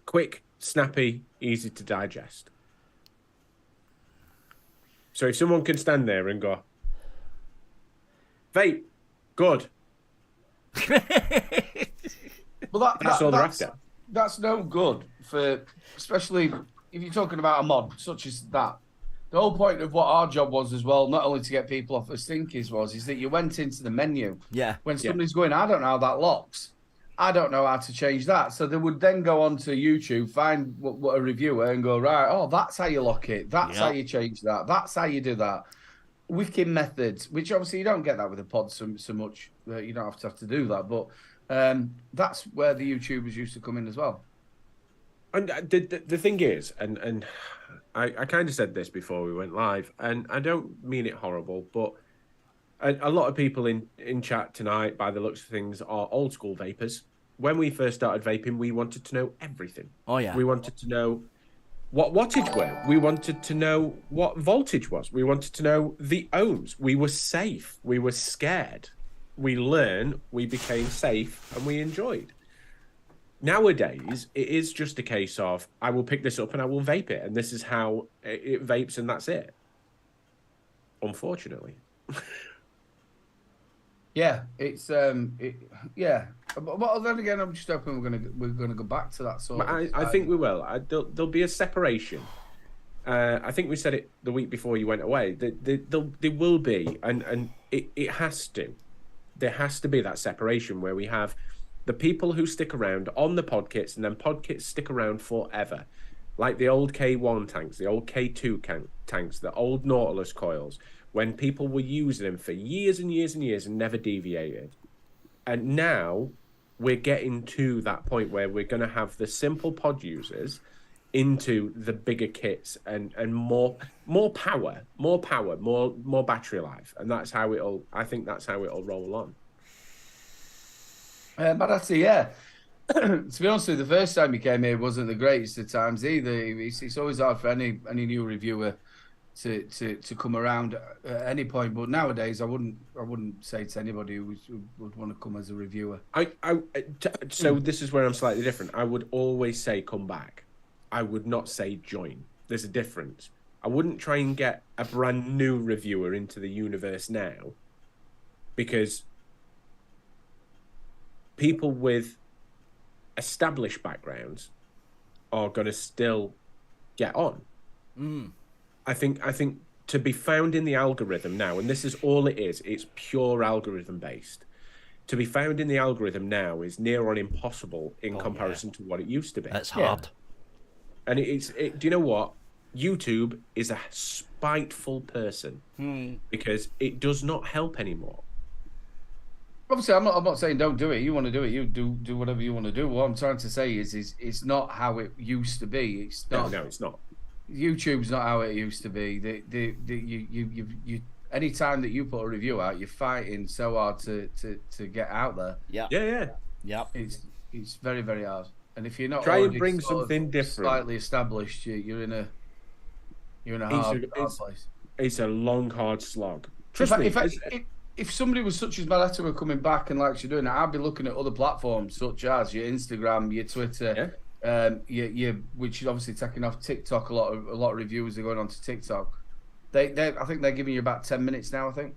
quick, snappy, easy to digest. So if someone can stand there and go, vape, good. Well, that's all they're after. That's no good for, especially if you're talking about a mod such as that. The whole point of what our job was as well, not only to get people off the stinkies is that you went into the menu. Yeah. When somebody's going, I don't know how that locks. I don't know how to change that. So they would then go onto YouTube, find what a reviewer and go, right, oh, that's how you lock it. That's how you change that. That's how you do that. Wicking methods, which obviously you don't get that with a pod so much. You don't have to do that. But that's where the YouTubers used to come in as well. And the thing is, and I kind of said this before we went live, and I don't mean it horrible, but a lot of people in chat tonight, by the looks of things, are old school vapors. When we first started vaping, we wanted to know everything. Oh, yeah. We wanted to know what wattage were. We wanted to know what voltage was. We wanted to know the ohms. We were safe. We were scared. We learned, we became safe, and we enjoyed. Nowadays, it is just a case of I will pick this up and I will vape it, and this is how it vapes, and that's it. Unfortunately. Yeah, it's yeah. But then again, I'm just hoping we're gonna go back to that sort. I think we will. There'll be a separation. I think we said it the week before you went away. There will be, and it has to. There has to be that separation where we have the people who stick around on the pod kits, and then pod kits stick around forever, like the old K1 tanks, the old K2 tanks, the old Nautilus coils, when people were using them for years and years and years and never deviated. And now we're getting to that point where we're going to have the simple pod users into the bigger kits and more power, more battery life, and that's how I think that's how it'll roll on. But actually, yeah. To be honest with you, the first time you came here wasn't the greatest of times either. It's always hard for any new reviewer to come around at any point. But nowadays, I wouldn't say to anybody who would want to come as a reviewer. So this is where I'm slightly different. I would always say come back. I would not say join. There's a difference. I wouldn't try and get a brand new reviewer into the universe now, because people with established backgrounds are going to still get on. I think to be found in the algorithm now, and this is all it is, it's pure algorithm based. To be found in the algorithm now is near on impossible in comparison to what it used to be. That's hard. And do you know what? YouTube is a spiteful person because it does not help anymore. Obviously, I'm not saying don't do it. You want to do it, you do whatever you want to do. What I'm trying to say is it's not how it used to be. It's not. No, it's not. YouTube's not how it used to be. You any time that you put a review out, you're fighting so hard to get out there. Yeah. It's very, very hard. And if you're not try and bring something different, slightly established, you're in a hard place. It's a long, hard slog. Trust me. If somebody was such as Maletta were coming back and like you're doing it, I'd be looking at other platforms such as your Instagram, your Twitter, which is obviously taking off TikTok. A lot of reviewers are going on to TikTok. I think they're giving you about 10 minutes now. I think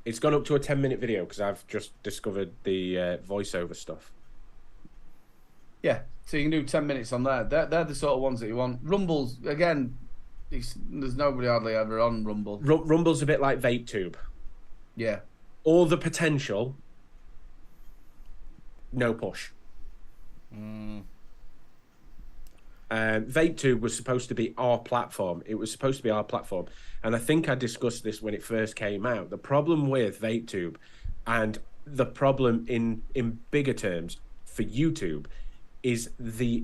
it's gone up to a 10-minute video because I've just discovered the voiceover stuff. Yeah, so you can do 10 minutes on there. They're the sort of ones that you want. Rumbles, again, there's nobody hardly ever on Rumble. Rumble's a bit like VapeTube. Yeah. All the potential, no push. VapeTube was supposed to be our platform. It was supposed to be our platform. And I think I discussed this when it first came out. The problem with VapeTube, and the problem in bigger terms for YouTube, is the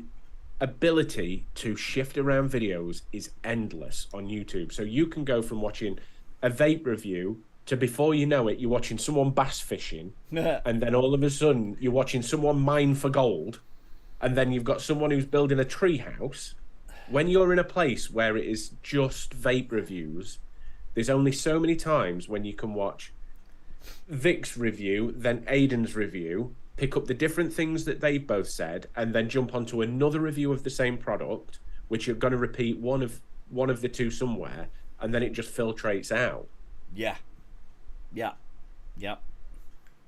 ability to shift around videos is endless on YouTube. So you can go from watching a vape review to, before you know it, you're watching someone bass fishing, and then all of a sudden you're watching someone mine for gold, and then you've got someone who's building a tree house. When you're in a place where it is just vape reviews, there's only so many times when you can watch Vic's review, then Aiden's review, pick up the different things that they've both said, and then jump onto another review of the same product, which you're going to repeat one of the two somewhere, and then it just filtrates out. Yeah.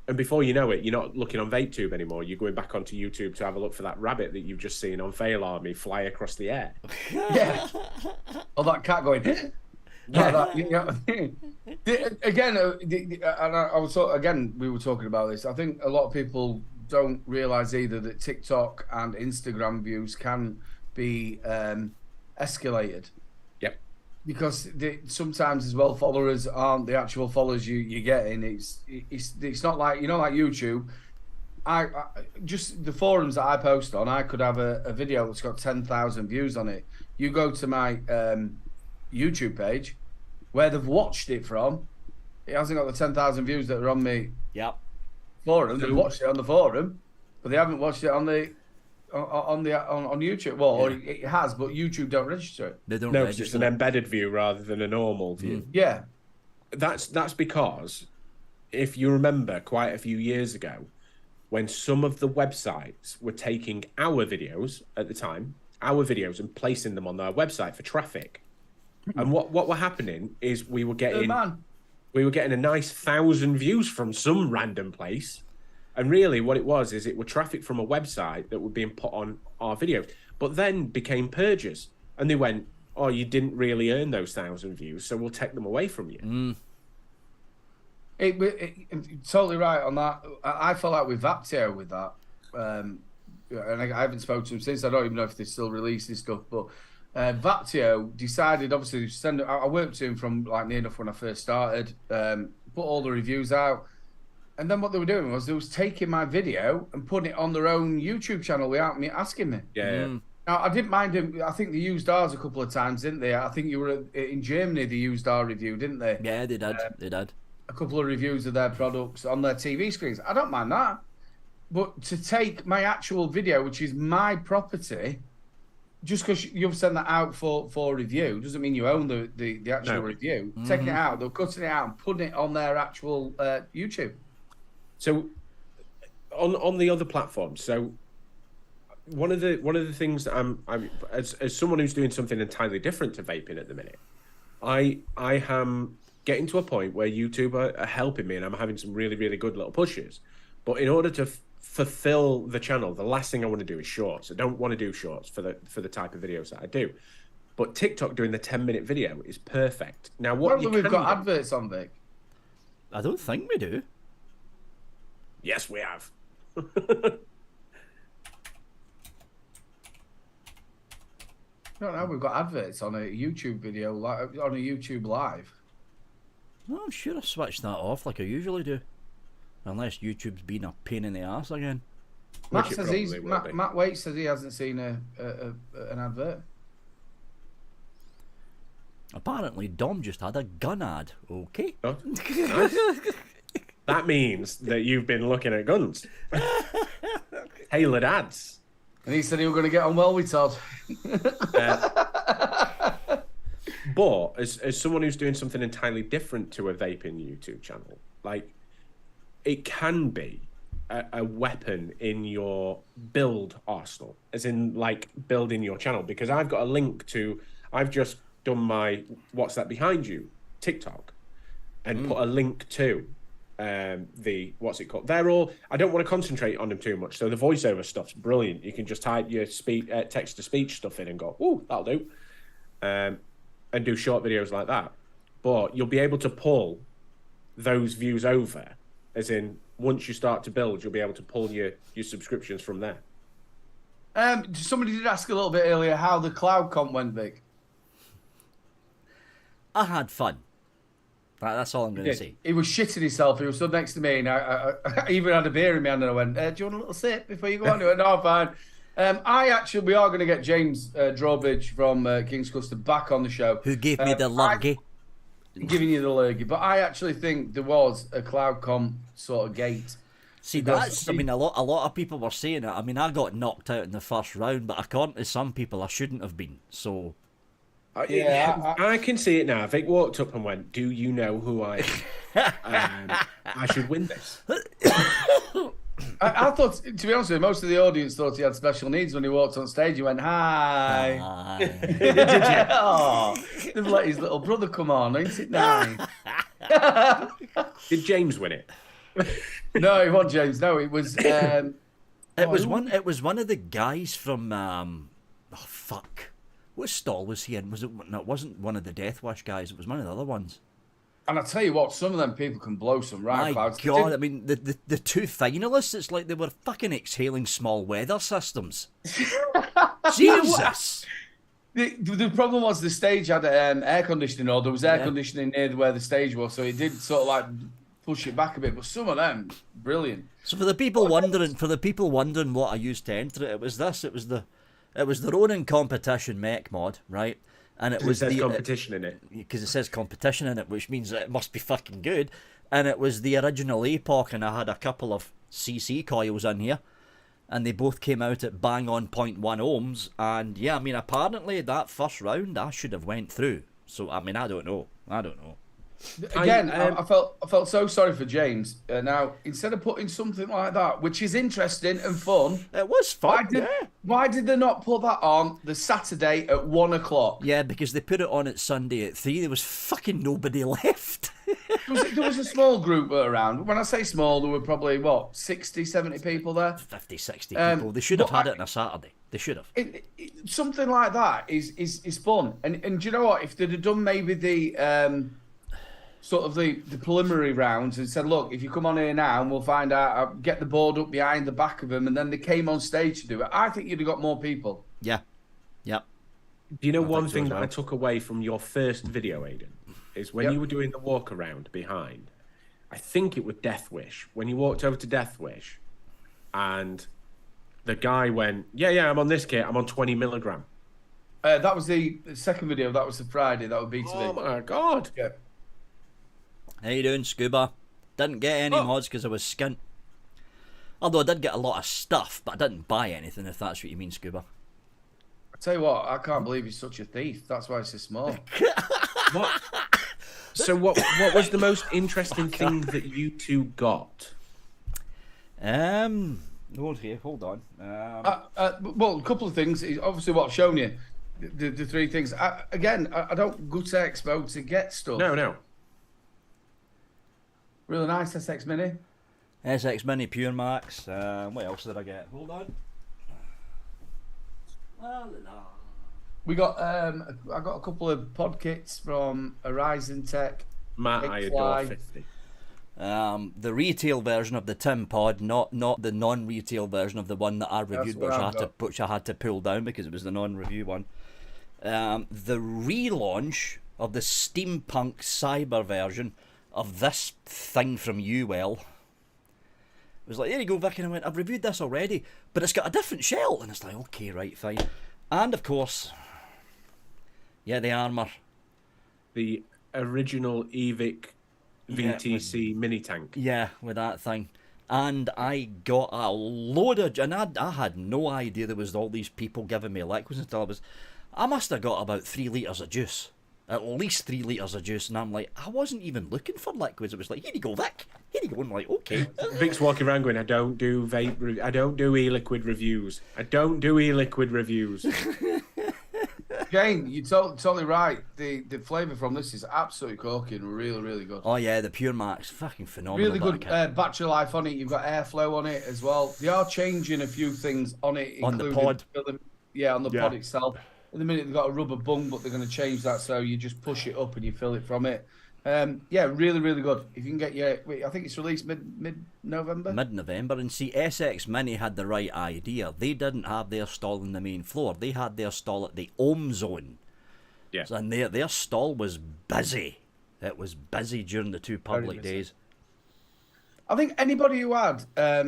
And before you know it, you're not looking on VapeTube anymore. You're going back onto YouTube to have a look for that rabbit that you've just seen on Fail Army fly across the air. Yeah. Or that cat going. Again, we were talking about this. I think a lot of people don't realize either that TikTok and Instagram views can be escalated. Yep. Because sometimes as well, followers aren't the actual followers you're getting. It's not like, like YouTube. I just the forums that I post on, I could have a video that's got 10,000 views on it. You go to my YouTube page, where they've watched it from, it hasn't got the 10,000 views that are on me. Yep. Forum. They've watched it on the forum, but they haven't watched it on YouTube. Well, or it has, but YouTube don't register it. They don't. No, it's just an embedded view rather than a normal view. Yeah. That's because, if you remember, quite a few years ago, when some of the websites were taking our videos at the time, and placing them on their website for traffic. And what were happening is we were getting a nice 1,000 views from some random place. And really what it was is it were traffic from a website that were being put on our videos, but then became purges. And they went, oh, you didn't really earn those 1,000 views, so we'll take them away from you. Totally right on that. I felt like with Vaptio with that. And I haven't spoken to him since. I don't even know if they're still releasing stuff, but Vaptio decided, obviously, to send. I worked to him from like near enough when I first started. Put all the reviews out, and then what they were doing was they was taking my video and putting it on their own YouTube channel without me asking me. Yeah. Now I didn't mind him. I think they used ours a couple of times, didn't they? I think you were in Germany. They used our review, didn't they? Yeah, they did. They did. A couple of reviews of their products on their TV screens. I don't mind that, but to take my actual video, which is my property. Just because you've sent that out for review doesn't mean you own the actual review. Taking it out, they're cutting it out and putting it on their actual YouTube. So on the other platforms, so one of the things that I'm as someone who's doing something entirely different to vaping at the minute, I am getting to a point where YouTube are helping me, and I'm having some really, really good little pushes. But in order to fulfill the channel, the last thing I want to do is shorts. I don't want to do shorts for the type of videos that I do. But TikTok doing the 10-minute video is perfect. Now, we've got adverts on, Vic? I don't think we do. Yes, we have. No, we've got adverts on a YouTube video, like on a YouTube live. No, I'm sure I switched that off like I usually do. Unless YouTube's been a pain in the ass again. Matt Waite says he hasn't seen an advert. Apparently, Dom just had a gun ad. Okay. Oh, nice. That means that you've been looking at guns. Tailored ads. And he said he was going to get on well with Todd. But as someone who's doing something entirely different to a vaping YouTube channel, like, it can be a weapon in your build arsenal, as in like building your channel. Because I've got a link to, I've just done my What's That Behind You TikTok and put a link to the, what's it called? They're all, I don't want to concentrate on them too much. So the voiceover stuff's brilliant. You can just type your text to speech stuff in and go, ooh, that'll do. And do short videos like that. But you'll be able to pull those views over. As in, once you start to build, you'll be able to pull your subscriptions from there. Somebody did ask a little bit earlier how the cloud comp went, Vic. I had fun. That's all I'm going to say. He was shitting himself. He was stood next to me, and I even had a beer in my hand, and I went, do you want a little sip before you go on? He went, no, fine. We are going to get James Drawbridge from King's Custard back on the show. Who gave me the lurgy. Giving you the lurgy. But I actually think there was a cloud comp sort of gate. See, that's, I mean, a lot of people were saying it. I mean, I got knocked out in the first round, but according to some people, I shouldn't have been. So, I can see it now. Vic walked up and went, "Do you know who I am? I should win this." I thought, to be honest with you, most of the audience thought he had special needs when he walked on stage. He went, "Hi." Hi. Did you? Oh, they've let his little brother come on, ain't it nice? Did James win it? No, it wasn't James. No, it was. It was one of the guys from. What stall was he in? No, it wasn't one of the Death Wish guys. It was one of the other ones. And I tell you what, some of them people can blow some right clouds. My God, I mean, the two finalists, it's like they were fucking exhaling small weather systems. Jesus! The problem was the stage had air conditioning, or there was air conditioning near where the stage was, so it did sort of like push it back a bit. But some of them, brilliant. So for the people wondering what I used to enter it, it was the Ronin competition mech mod, right? And it was the competition in it. Because it says competition in it, which means that it must be fucking good. And it was the original APOC, and I had a couple of CC coils in here, and they both came out at bang on 0.1 ohms. And yeah, I mean, apparently that first round I should have went through. So I mean, I don't know. Again, I felt so sorry for James. Now, instead of putting something like that, which is interesting and fun, it was fun. Why did they not put that on the Saturday at 1 o'clock? Yeah, because they put it on at Sunday at 3. There was fucking nobody left. There was a small group around. When I say small, there were probably, 60, 70 people there? 50, 60 people. They should have had it on a Saturday. They should have. Something like that is fun. And do you know what? If they'd have done maybe the sort of the preliminary rounds and said, look, if you come on here now and we'll find out, I'll get the board up behind the back of them, and then they came on stage to do it, I think you'd have got more people. Yeah. Yep. Do you know one thing that I took away from your first video, Aidan, is when you were doing the walk around behind, I think it was Death Wish, when you walked over to Death Wish and the guy went, yeah, I'm on this kit, I'm on 20 milligram. That was the second video. That was the Friday. That would be today. Oh my God. Yeah. How you doing, Scuba? Didn't get any mods because I was skint. Although I did get a lot of stuff, but I didn't buy anything, if that's what you mean, Scuba. I tell you what, I can't believe he's such a thief. That's why he's so small. What? So what was the most interesting thing that you two got? Hold on. Well, a couple of things. Obviously, what I've shown you, the three things. I don't go to Expo to get stuff. No. Really nice SX Mini. SX Mini Pure Max. What else did I get? Hold on. We got I got a couple of pod kits from Horizon Tech. Matt, I adore 50. The retail version of the Tim Pod, not the non-retail version of the one that I reviewed, which I had to pull down because it was the non-review one. The relaunch of the steampunk cyber version of this thing from UL. It was like, here you go, Vic, and I went, I've reviewed this already, but it's got a different shell, and it's like, okay, right, fine. And of course, the armour. The original Evic VTC mini tank. Yeah, with that thing. And I got a load of... And I had no idea there was all these people giving me liquids until I must have got about 3 litres of juice. At least 3 litres of juice. And I'm like, I wasn't even looking for liquids. It was like, here you go, Vic. Here you go. And I'm like, okay. Vic's walking around going, I don't do vape... I don't do e-liquid reviews. I don't do e-liquid reviews. Jane, you're totally right. The flavour from this is absolutely corking. Really, really good. Oh, yeah, the Pure Max. Fucking phenomenal. Really good battery life on it. You've got airflow on it as well. They are changing a few things on it. On the pod. On the pod itself. In the minute, they've got a rubber bung, but they're going to change that so you just push it up and you fill it from it. Really, really good. If you can get I think it's released mid-November? Mid-November. And see, SX Mini had the right idea. They didn't have their stall on the main floor. They had their stall at the Ohm Zone. Yeah. And their stall was busy. It was busy during the 2 public days. I think anybody who had a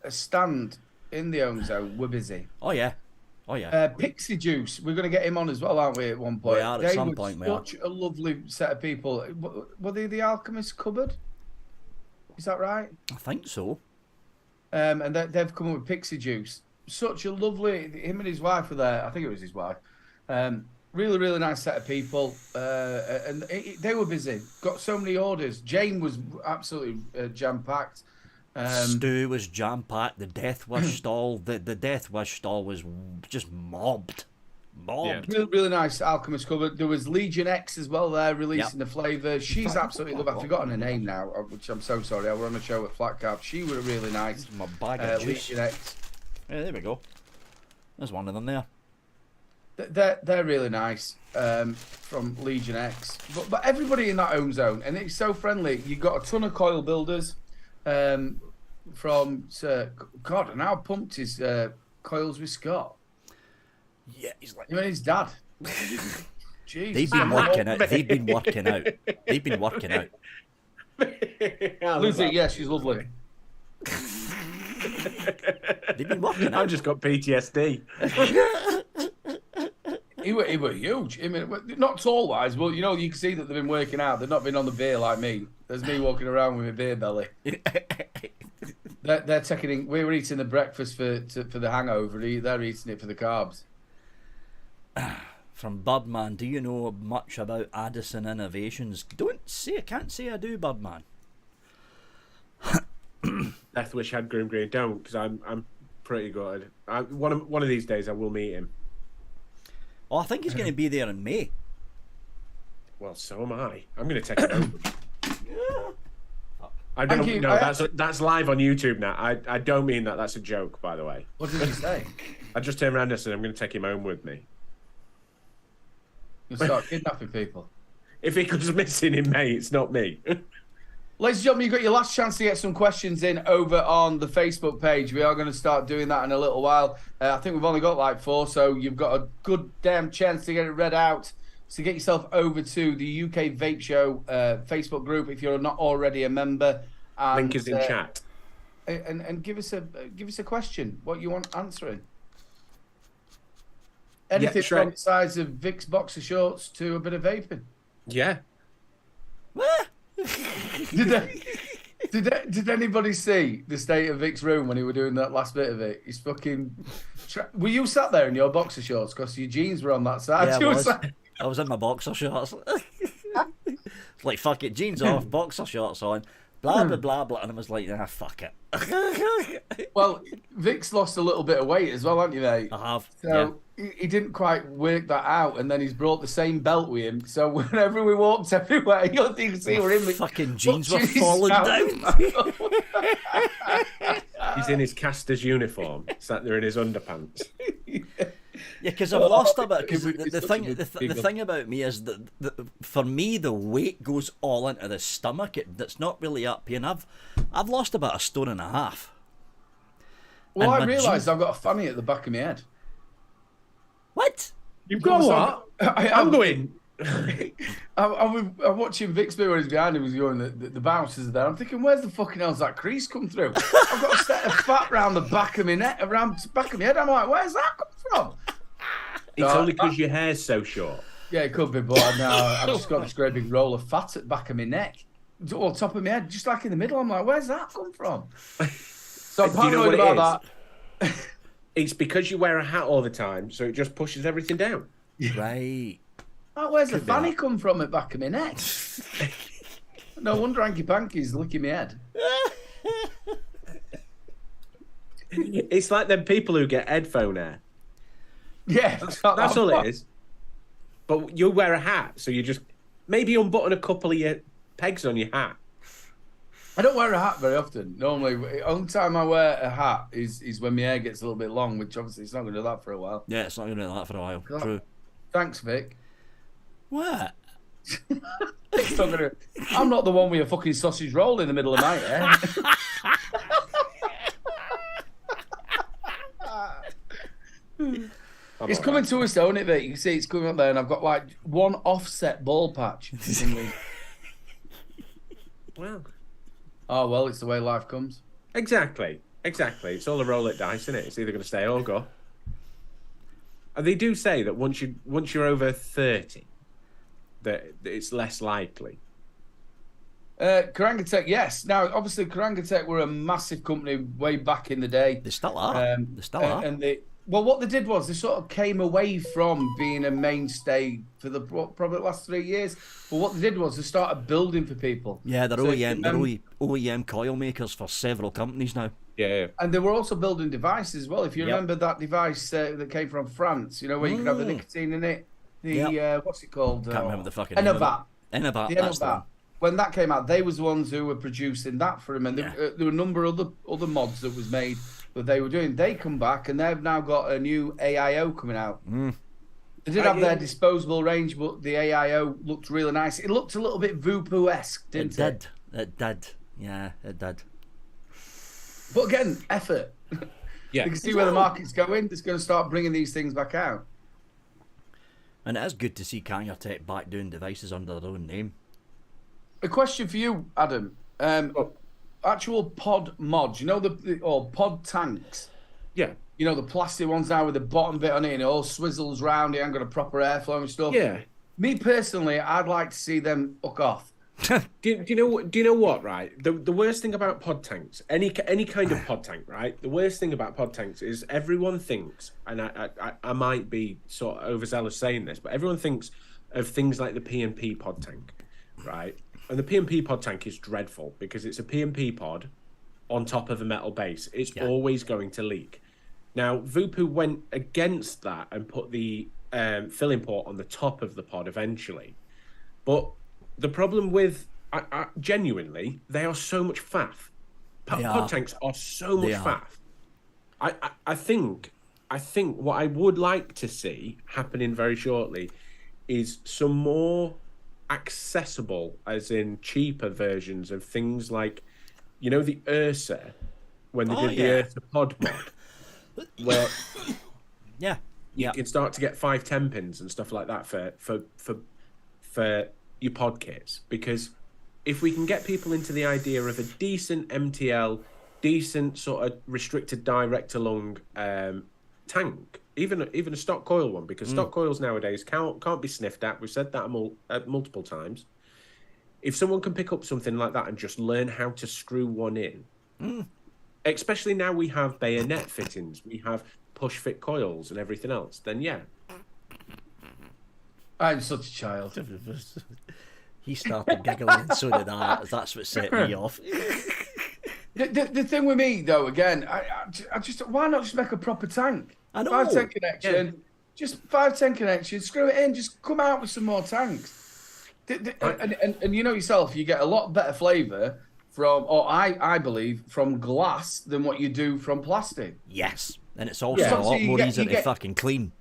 stand in the Ohm Zone were busy. Oh, yeah. Pixie Juice, we're going to get him on as well, aren't we, at one point? We are at some point. Such a lovely set of people. Were they the Alchemist Cupboard? Is that right? I think so. And they've come up with Pixie Juice. Such a lovely... Him and his wife were there. I think it was his wife. Really, really nice set of people. And they were busy. Got so many orders. Jane was absolutely jam-packed. Stu was jam-packed. The Death Wish stall, the Death Wish stall was just mobbed. Yeah. Really, really nice Alchemist Cupboard. There was Legion X as well there, releasing the flavour. She's absolutely lovely. I've forgotten her name now, which I'm so sorry. I was on a show at Flat Cap. She was really nice. My bag of juice. Legion X. Yeah, there we go. There's one of them there. They're really nice from Legion X. But everybody in that Ohm Zone, and it's so friendly. You've got a ton of coil builders. From God, and how pumped is Coils with Scott? Yeah, he's like, you mean his dad? Jeez, they've been working out. They've been working out. Lucy, yeah, she's lovely. They've been working out. I've just got PTSD. He were huge. I mean, not tall wise, but you can see that they've been working out. They've not been on the beer like me. There's me walking around with a beer belly. They're taking. We were eating the breakfast for the hangover. They're eating it for the carbs. from Birdman. Do you know much about Addison Innovations? Can't say I do, Birdman. Deathwish had Grim Green. Don't, because I'm pretty good. One of these days I will meet him. Oh, I think he's going to be there in May. Well, so am I. I'm going to take it over. I don't know. That's live on YouTube now. I don't mean that. That's a joke, by the way. What did you say? I just turned around and said I'm going to take him home with me. You'll start kidnapping people. If he goes missing in May, it's not me. Ladies and gentlemen, you've got your last chance to get some questions in over on the Facebook page. We are going to start doing that in a little while. I think we've only got like 4, so you've got a good damn chance to get it read out. So get yourself over to the UK Vape Show Facebook group if you're not already a member. And, link is in chat. And give us a question. What you want answering? Anything from the size of Vic's boxer shorts to a bit of vaping. Yeah. Did anybody see the state of Vic's room when he were doing that last bit of it? He's fucking. Were you sat there in your boxer shorts because your jeans were on that side? Yeah, I was in my boxer shorts. Like, fuck it, jeans off, boxer shorts on, blah blah blah blah, and I was like, fuck it. Well, Vic's lost a little bit of weight as well, haven't you, mate? I have. So he didn't quite work that out, and then he's brought the same belt with him. So whenever we walked everywhere, you can see we're in. Fucking jeans were falling down. He's in his caster's uniform, sat there in his underpants. Yeah, because I've lost a bit. Because the thing about me is that for me the weight goes all into the stomach. It's not really up here, and I've lost about 1.5 stone. Well, I realised I've got a fanny at the back of my head. What? You've got what? I'm going. I'm watching Vic's bit where he's behind him. He's going, the bouncers are there. I'm thinking, where's the fucking hell's that crease come through? I've got a set of fat around the back of my neck, around the back of my head. I'm like, where's that come from? It's only because your hair's so short. Yeah, it could be, but now I've just got this great big roll of fat at the back of my neck, or top of my head, just like in the middle. I'm like, where's that come from? So I'm paranoid about that. It's because you wear a hat all the time, so it just pushes everything down. Right. Oh, where's the fanny come from at the back of my neck? No wonder Hanky Panky's licking my head. It's like them people who get headphone hair. Yeah, that's all it is. But you wear a hat, so you just maybe unbutton a couple of your pegs on your hat. I don't wear a hat very often. Normally, the only time I wear a hat is when my hair gets a little bit long, which obviously it's not going to do that for a while. Yeah, it's not going to do that for a while. True. Thanks, Vic. What? I'm not the one with a fucking sausage roll in the middle of my hair. It's coming to us, though, isn't it, Vic? You can see it's coming up there, and I've got like one offset ball patch. Well. Oh, well, it's the way life comes. Exactly. It's all a roll of dice, isn't it? It's either going to stay or go. And they do say that once you're over 30, that it's less likely. Karangatech, yes. Now, obviously, Karangatech were a massive company way back in the day. They still are. Well, what they did was they sort of came away from being a mainstay for the probably the last 3 years. But what they did was they started building for people. Yeah, they're OEM coil makers for several companies now. Yeah. And they were also building devices as well. If you remember that device that came from France, you know, where you could have the nicotine in it. What's it called? Can't remember the fucking Enovat. Enovat, that's the one. When that came out, they was the ones who were producing that for him. And there were a number of other mods that was made that they were doing. They come back and they've now got a new AIO coming out. They did have their disposable range, but the AIO looked really nice. It looked a little bit Voopoo-esque, didn't it? It did. Yeah, it did. But again, effort. Yeah. You can see where the market's going. It's going to start bringing these things back out. And it is good to see Karangatech back doing devices under their own name. A question for you, Adam. Actual pod mods, you know, or pod tanks. Yeah. You know, the plastic ones now with the bottom bit on it and it all swizzles round. It ain't got a proper airflow and stuff. Yeah. Me personally, I'd like to see them hook off. Do you know what? Do you know what? Right. The worst thing about pod tanks, any kind of pod tank, right? The worst thing about pod tanks is everyone thinks, and I might be sort of overzealous saying this, but everyone thinks of things like the P&P pod tank, right? And the P&P pod tank is dreadful because it's a P&P pod on top of a metal base. It's always going to leak. Now, Voopoo went against that and put the filling port on the top of the pod eventually, but the problem with, genuinely, they are so much faff. Pod tanks are so much faff. I think what I would like to see happening very shortly is some more accessible, as in cheaper versions of things like, you know, the Ursa, when they did the Ursa pod mod, where you can start to get 510 pins and stuff like that for your pod kits, because if we can get people into the idea of a decent MTL, decent sort of restricted direct to lung tank, even a stock coil one, because stock coils nowadays can't be sniffed at. We've said that multiple times. If someone can pick up something like that and just learn how to screw one in, especially now we have bayonet fittings, we have push fit coils and everything else, then yeah. I'm such a child. He started giggling and so did I. That's what set me off. The thing with me, though, again, I just, why not just make a proper tank? I know. 510 connection, just 510 connection, screw it in, just come out with some more tanks. And you know yourself, you get a lot better flavour from, or I believe, from glass than what you do from plastic. Yes, and it's also a lot more easy to fucking clean.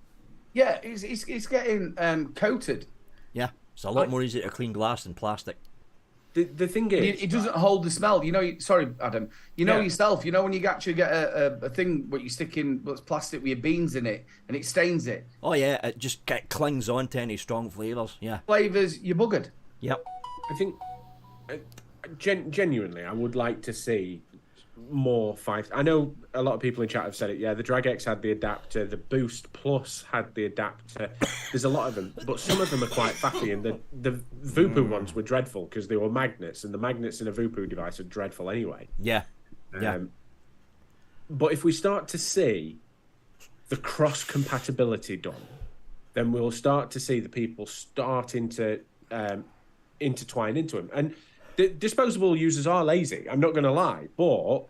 Yeah, it's getting coated. Yeah, it's a lot more easy to clean glass than plastic. The thing is, it doesn't hold the smell. You know, sorry, Adam. You know yourself. You know when you actually get a thing what you stick in what's plastic with your beans in it, and it stains it. Oh yeah, it just clings on to any strong flavours. Yeah, flavours, you're buggered. Yep. I think genuinely, I would like to see more five. I know a lot of people in chat have said it. Yeah, the Drag X had the adapter, the Boost Plus had the adapter. There's a lot of them, but some of them are quite faffy, and the Voopoo ones were dreadful because they were magnets, and the magnets in a Voopoo device are dreadful anyway. Yeah. But if we start to see the cross compatibility done, then we'll start to see the people starting to intertwine into them. And the disposable users are lazy, I'm not going to lie, but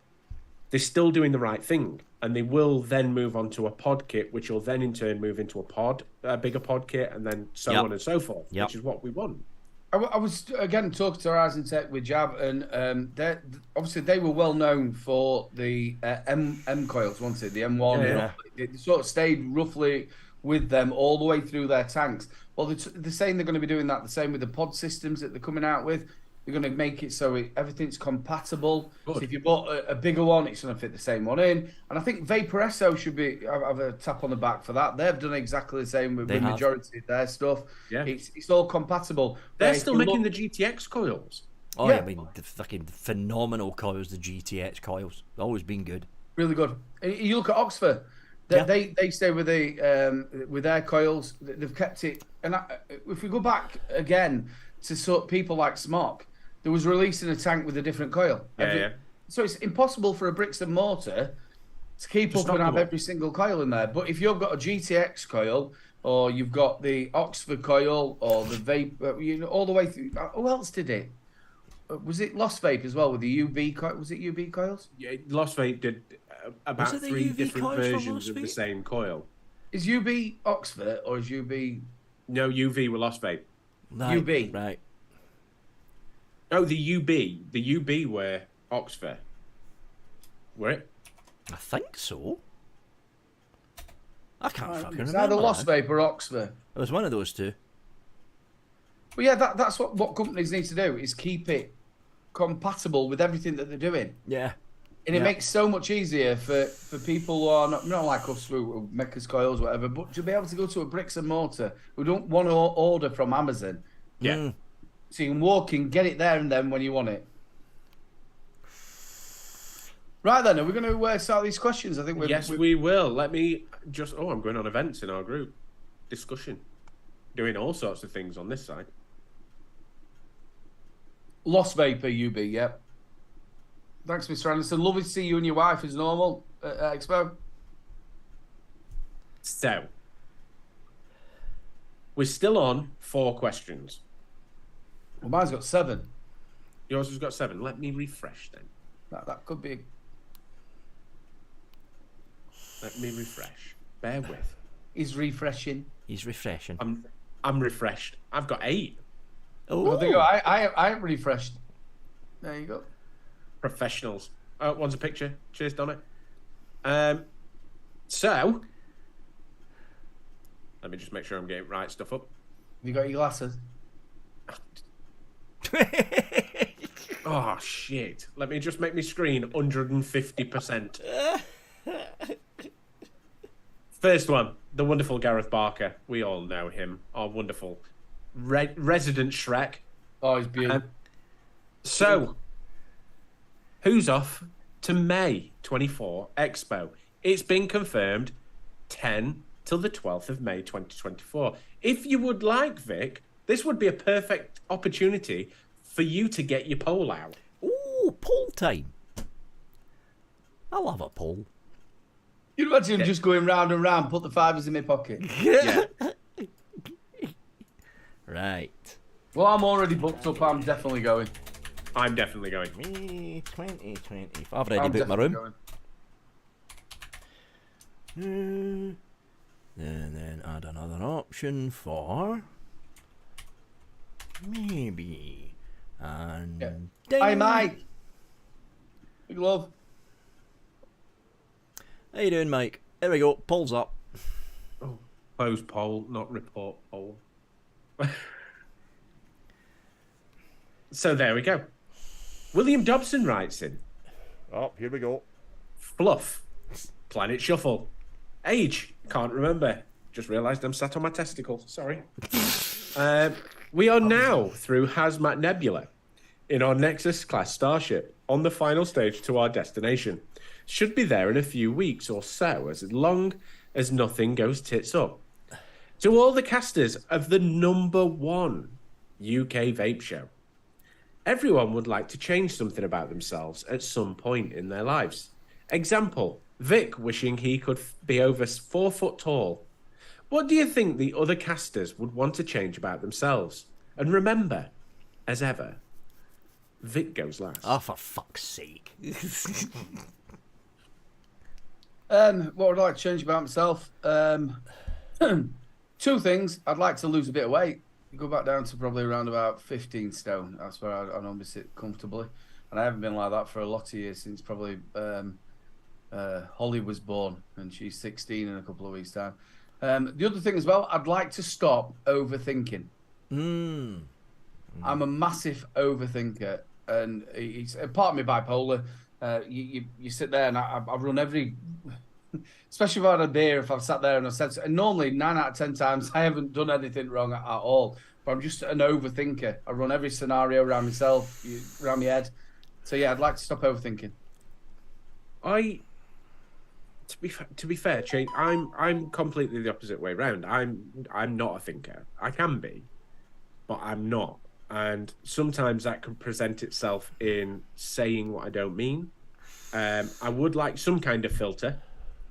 they're still doing the right thing, and they will then move on to a pod kit, which will then in turn move into a bigger pod kit, and then so on and so forth, which is what we want. I was again talking to Horizon Tech with Jab, and obviously they were well known for the M coils, weren't they? The M1. Yeah. They sort of stayed roughly with them all the way through their tanks. Well, they're saying they're going to be doing that the same with the pod systems that they're coming out with. They're going to make it so everything's compatible. Good. So if you bought a bigger one, it's going to fit the same one in. And I think Vaporesso should have a tap on the back for that. They've done exactly the same with the majority of their stuff. Yeah. It's all compatible. They're still making the GTX coils. Oh, yeah. I mean, the fucking phenomenal coils, the GTX coils. Always been good. Really good. And you look at Oxford. They stay with their coils. They've kept it. And if we go back again to sort of people like Smock, there was releasing a tank with a different coil. So it's impossible for a bricks and mortar to keep up and have every single coil in there. But if you've got a GTX coil, or you've got the Oxford coil, or the Vape, all the way through. Who else did it? Was it Lost Vape as well with the UV coil? Was it UV coils? Yeah, Lost Vape did about 3 different versions of the same coil. Is UV Oxford or is UV? No, UV were Lost Vape. UV. Right. Oh, the UB were Oxford. Were it? I think so. I can't fucking remember. It's either Lost Vape or Oxford. It was one of those two. Well, yeah, that's what companies need to do, is keep it compatible with everything that they're doing. Yeah. And it makes so much easier for people who are not like us who make us coils, whatever, but to be able to go to a bricks and mortar who don't want to order from Amazon. Yeah. So you can walk in, get it there and then when you want it. Right then, are we going to start these questions? I think we will. Let me just... I'm going on events in our group. Discussion. Doing all sorts of things on this side. Lost Vapor, UB, yep. Thanks, Mr. Anderson. Lovely to see you and your wife as normal at Expo. So, we're still on 4 questions. Well, mine's got 7. Yours has got 7. Let me refresh then. That could be... Let me refresh. Bear with. He's refreshing. He's refreshing. I'm refreshed. I've got 8. Oh, Well, there you go. I refreshed. There you go. Professionals. Oh, one's a picture. Cheers, Donna. So, let me just make sure I'm getting right stuff up. Have you got your glasses? Oh, shit. Let me just make my screen 150%. First one, the wonderful Gareth Barker. We all know him. Our wonderful resident Shrek. Oh, he's beautiful. So, who's off to May 24 Expo? It's been confirmed 10 till the 12th of May 2024. If you would like, Vic, this would be a perfect opportunity for you to get your pole out. Ooh, poll time. I love a poll. You'd imagine him just going round and round, put the fivers in my pocket. Yeah. Right. Well, I'm already booked up. I'm definitely going. I'm definitely going. Me 2020. I've already booked my room. And then add another option for maybe. And Yeah. ding. Hi, Mike. Big love. How you doing, Mike? There we go. Polls up. Oh, close poll, not report poll. So there we go. William Dobson writes in. Oh, here we go. Fluff. Planet Shuffle. Age. Can't remember. Just realised I'm sat on my testicle. Sorry. We are now through Hazmat Nebula in our Nexus class starship on the final stage to our destination. Should be there in a few weeks or so, as long as nothing goes tits up. To all the casters of the #1 UK vape show, everyone would like to change something about themselves at some point in their lives. Example, Vic wishing he could be over 4 foot tall. What do you think the other casters would want to change about themselves? And remember, as ever, Vic goes last. Oh, for fuck's sake. What would I like to change about myself? 2 things. I'd like to lose a bit of weight. Go back down to probably around about 15 stone. That's where I normally sit comfortably. And I haven't been like that for a lot of years, since probably Holly was born, and she's 16 in a couple of weeks' time. The other thing as well, I'd like to stop overthinking. I'm a massive overthinker, and it's a part of me bipolar. You sit there and I run every, especially if I had a beer, if I've sat there and I've said, and normally 9 out of 10 times I haven't done anything wrong at all, but I'm just an overthinker. I run every scenario around myself, around my head. So yeah, I'd like to stop overthinking. To be fair, Shane, I'm completely the opposite way round. I'm not a thinker. I can be, but I'm not. And sometimes that can present itself in saying what I don't mean. I would like some kind of filter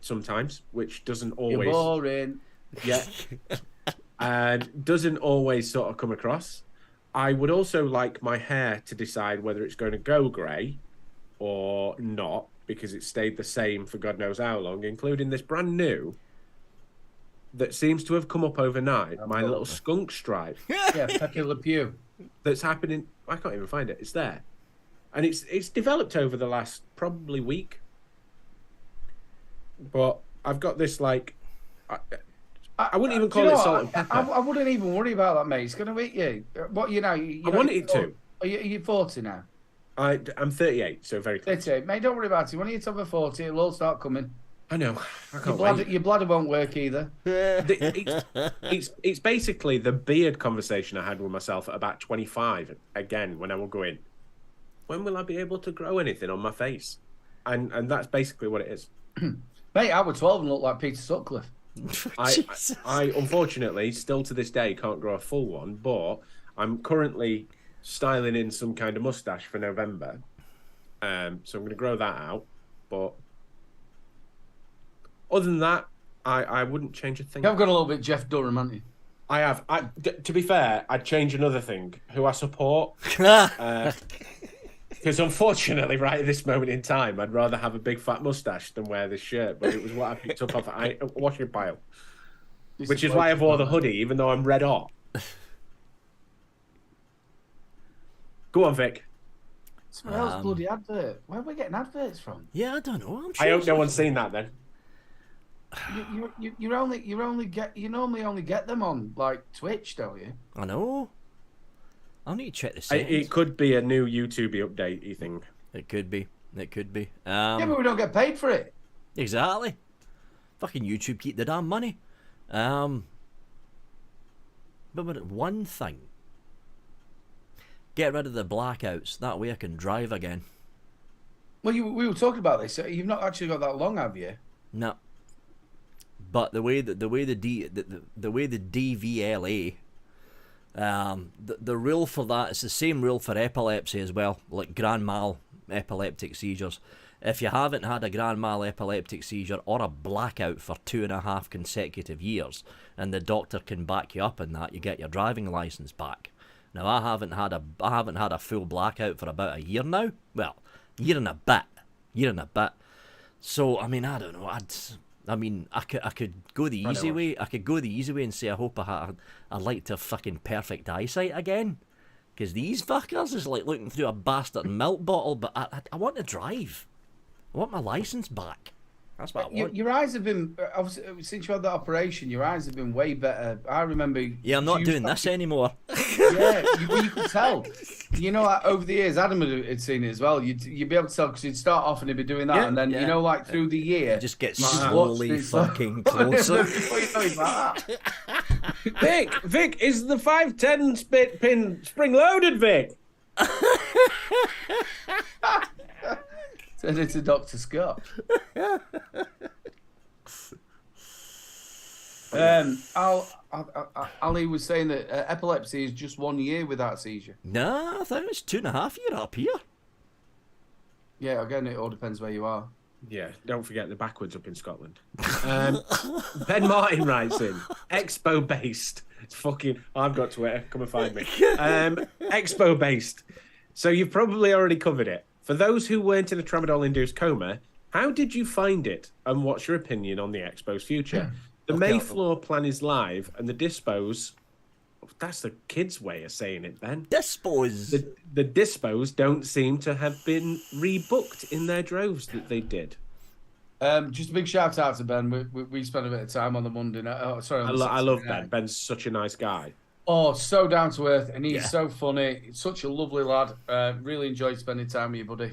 sometimes, which doesn't always... You're boring. Yeah. And doesn't always sort of come across. I would also like my hair to decide whether it's going to go grey or not, because it stayed the same for God knows how long, including this brand new that seems to have come up overnight, my little skunk stripe. Yeah, Pepe Le Pew. That's happening. I can't even find it. It's there, and it's developed over the last probably week. But I've got this like, I wouldn't even call it salt and pepper. I wouldn't even worry about that, mate. It's going to eat you. What you know? I wanted it to. Are you 40 now? I'm 38, so very close. 38, mate. Don't worry about it. When you get over 40, it'll all start coming. I know. I can't wait. Your bladder won't work either. It's basically the beard conversation I had with myself at about 25. Again, when I will go in, when will I be able to grow anything on my face? And that's basically what it is. Mate, I was 12 and looked like Peter Sutcliffe. I unfortunately still to this day can't grow a full one, but I'm currently styling in some kind of mustache for November. So I'm going to grow that out. But other than that, I wouldn't change a thing. You've got a little bit Jeff Durham, haven't you? I have. To be fair, I'd change another thing. Who I support. Because unfortunately, right at this moment in time, I'd rather have a big fat mustache than wear this shirt. But it was what I picked up off a washing pile. Which is why I wore the hoodie, even though I'm red hot. Go on, Vic. Somewhere else bloody advert. Where are we getting adverts from? Yeah, I don't know. I'm sure I hope no one's seen that then. You normally only get them on like Twitch, don't you? I know. I'll need to check the settings. It could be a new YouTube update, you think? It could be. It could be. Yeah, but we don't get paid for it. Exactly. Fucking YouTube keep the damn money. But one thing. Get rid of the blackouts. That way I can drive again. Well, we were talking about this. You've not actually got that long, have you? No. But the way the DVLA, the rule for that is the same rule for epilepsy as well, like grand mal epileptic seizures. If you haven't had a grand mal epileptic seizure or a blackout for 2.5 consecutive years, and the doctor can back you up in that, you get your driving license back. Now I haven't had a full blackout for about a year now. Well, year and a bit. So I mean, I don't know. I could go the easy way. I could go the easy way and say I hope I'd like to have fucking perfect eyesight again. Because these fuckers is like looking through a bastard milk bottle. But I want to drive. I want my license back. That's what I want. Your eyes have been, obviously, since you had that operation, your eyes have been way better. I remember. Yeah, I'm not doing this anymore. Yeah, you could tell. You know, like, over the years, Adam had seen it as well. You'd be able to tell because you'd start off and he'd be doing that, and then you know, like through the year, just get slowly fucking closer. Vic, is the 510 pin spring loaded, Vic? Turn into Dr. Scott. Ali was saying that epilepsy is just 1 year without seizure. No, I thought it was 2.5 years up here. Yeah, again, it all depends where you are. Yeah, don't forget the backwards up in Scotland. Ben Martin writes in, Expo based. It's fucking, I've got Twitter, come and find me. Expo based. So you've probably already covered it. For those who weren't in a tramadol-induced coma, how did you find it, and what's your opinion on the Expo's future? The May floor plan is live, and the Dispos... That's the kids' way of saying it, Ben. Dispos. The Dispos don't seem to have been rebooked in their droves that they did. Just a big shout out to Ben. We spent a bit of time on the Monday night. Oh, sorry, I love Ben. Ben's such a nice guy. Oh, so down to earth, and he's so funny. He's such a lovely lad. Really enjoyed spending time with you, buddy.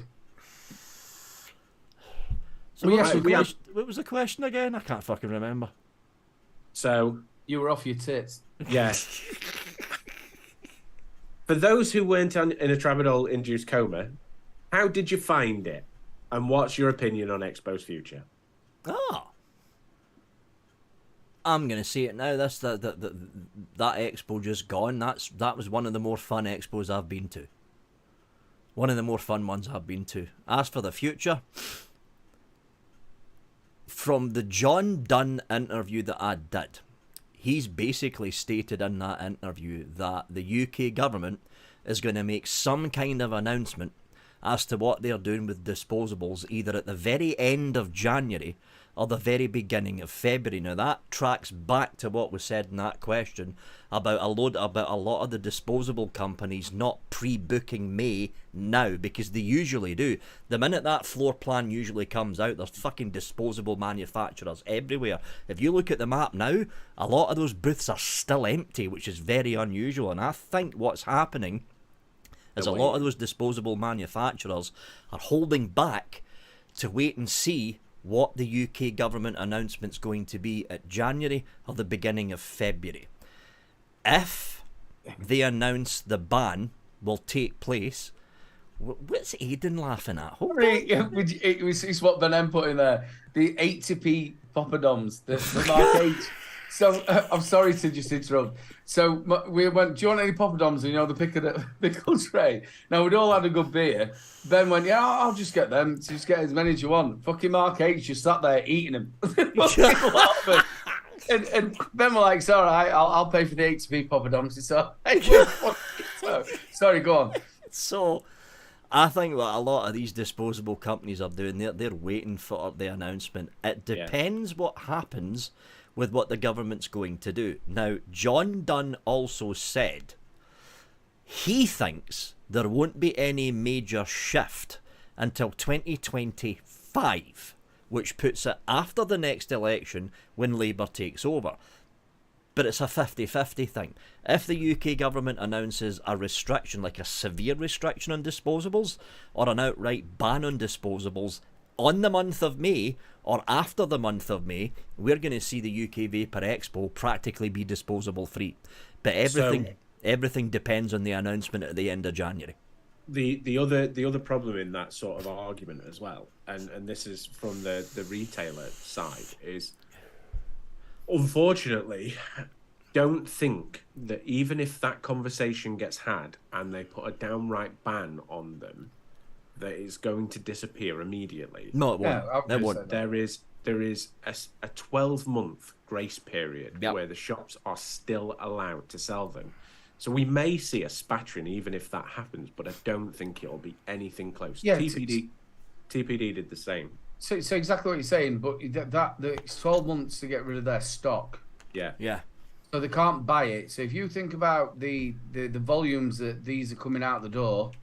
So what was the question again? I can't fucking remember. So you were off your tits. Yes. For those who weren't in a tramadol-induced coma, how did you find it, and what's your opinion on Expo's future? I'm gonna say it now. That expo just gone. That was one of the more fun expos I've been to. One of the more fun ones I've been to. As for the future, from the John Dunn interview that I did, he's basically stated in that interview that the UK government is going to make some kind of announcement as to what they're doing with disposables, either at the very end of January or the very beginning of February. Now that tracks back to what was said in that question about a lot of the disposable companies not pre-booking May now, because they usually do. The minute that floor plan usually comes out, there's fucking disposable manufacturers everywhere. If you look at the map now, a lot of those booths are still empty, which is very unusual, and I think what's happening is a lot of those disposable manufacturers are holding back to wait and see what the UK government announcement's going to be at January or the beginning of February. If they announce the ban will take place, what's Aidan laughing at? It's what Ben M put in there. The 80p poppadoms, the Mark 8. So I'm sorry to just interrupt. So we went, do you want any poppadoms? You know, the pickle tray. Now, we'd all had a good beer. Ben went, yeah, I'll just get them. Just get as many as you want. Fucking Mark H just sat there eating them. and Ben were like, it's all right, I'll pay for the 80p poppadoms. It's all right. So, sorry, go on. So, I think what a lot of these disposable companies are doing, they're waiting for the announcement. It depends what happens with what the government's going to do. Now, John Dunn also said he thinks there won't be any major shift until 2025, which puts it after the next election when Labour takes over. But it's a 50-50 thing. If the UK government announces a restriction, like a severe restriction on disposables, or an outright ban on disposables on the month of May, or after the month of May, we're going to see the UK Vapor Expo practically be disposable free. But everything depends on the announcement at the end of January. The other problem in that sort of argument as well, and this is from the retailer side, is unfortunately, don't think that even if that conversation gets had and they put a downright ban on them, that it's going to disappear immediately. No, it won't. Yeah, It won't. There is a 12-month grace period where the shops are still allowed to sell them. So we may see a spattering even if that happens, but I don't think it'll be anything close. Yeah, TPD did the same. So exactly what you're saying, but it's 12 months to get rid of their stock. Yeah. So they can't buy it. So if you think about the volumes that these are coming out the door,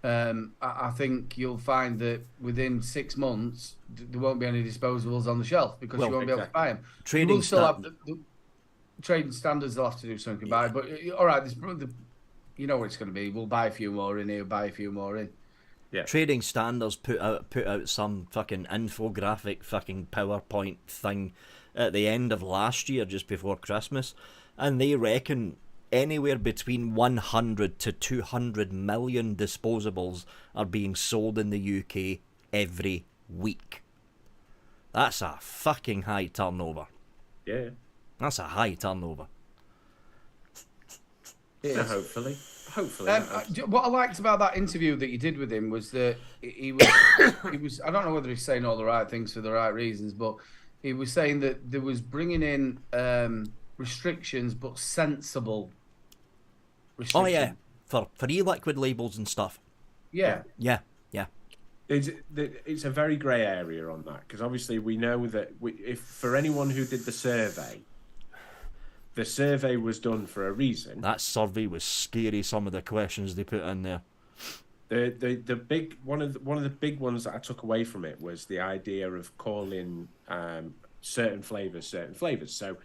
I think you'll find that within 6 months there won't be any disposables on the shelf because you won't be able to buy them. Trading trading standards. They'll have to do something about it. But all right, you know what it's going to be. We'll buy a few more in here. Buy a few more in. Yeah. Trading Standards put out some fucking infographic fucking PowerPoint thing at the end of last year, just before Christmas, and they reckon anywhere between 100 to 200 million disposables are being sold in the UK every week. That's a fucking high turnover. Yeah. That's a high turnover. Yeah, hopefully. What I liked about that interview that you did with him was that he was I don't know whether he's saying all the right things for the right reasons, but he was saying that there was bringing in restrictions, but sensible restrictions. Oh yeah, for e-liquid labels and stuff. Yeah. It's a very grey area on that, because obviously we know that if for anyone who did the survey was done for a reason. That survey was scary. Some of the questions they put in there. The big one of the big ones that I took away from it was the idea of calling certain flavors. So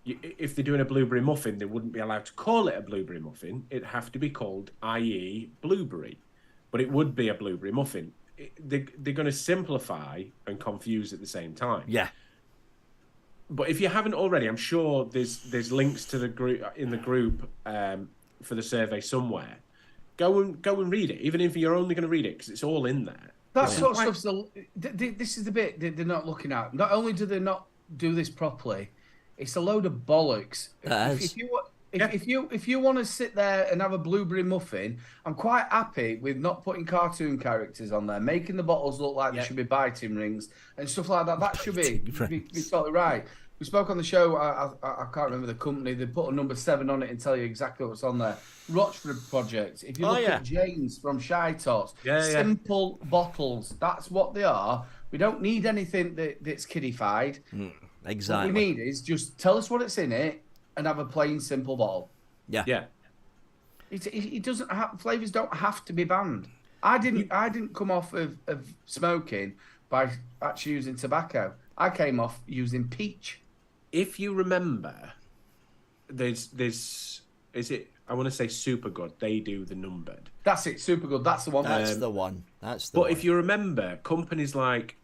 if they're doing a blueberry muffin, they wouldn't be allowed to call it a blueberry muffin. It'd have to be called, i.e., blueberry, but it would be a blueberry muffin. They're going to simplify and confuse at the same time. Yeah. But if you haven't already, I'm sure there's links to the group in the group for the survey somewhere. Go and read it, even if you're only going to read it, because it's all in there. That sort of stuff's this is the bit that they're not looking at. Not only do they not do this properly, it's a load of bollocks. If you want to sit there and have a blueberry muffin, I'm quite happy with not putting cartoon characters on there, making the bottles look like they should be biting rings and stuff like that. That should be totally right. We spoke on the show, I can't remember the company, they put a number 7 on it and tell you exactly what's on there. Rochford Project. If you look at James from Shy Tots, simple bottles, that's what they are. We don't need anything that's kiddified. Exactly. What we need is just tell us what it's in it and have a plain, simple bottle. Yeah. It doesn't have, flavors don't have to be banned. I didn't come off of smoking by actually using tobacco. I came off using peach. If you remember, there's is it? I want to say Super Good. They do the numbered. That's it. Super Good. That's the one. That's the one. But if you remember, companies like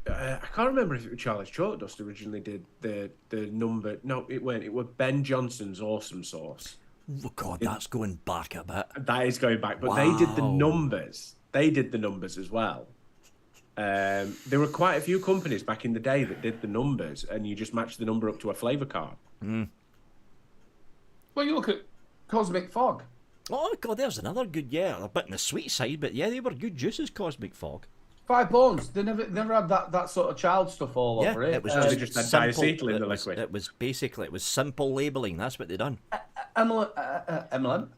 I can't remember if it was Charles Chalkdust originally did the number. No, it weren't. It was Ben Johnson's Awesome Sauce. Oh God, that's going back a bit. That is going back, but they did the numbers. They did the numbers as well. There were quite a few companies back in the day that did the numbers, and you just matched the number up to a flavour card. Mm. Well, you look at Cosmic Fog. Oh God, there's another good. Yeah, a bit on the sweet side, but yeah, they were good juices. Cosmic Fog. £5. They never had that sort of child stuff all over it. It was they just had diacetyl in the liquid. It was basically simple labelling. That's what they done. MLM.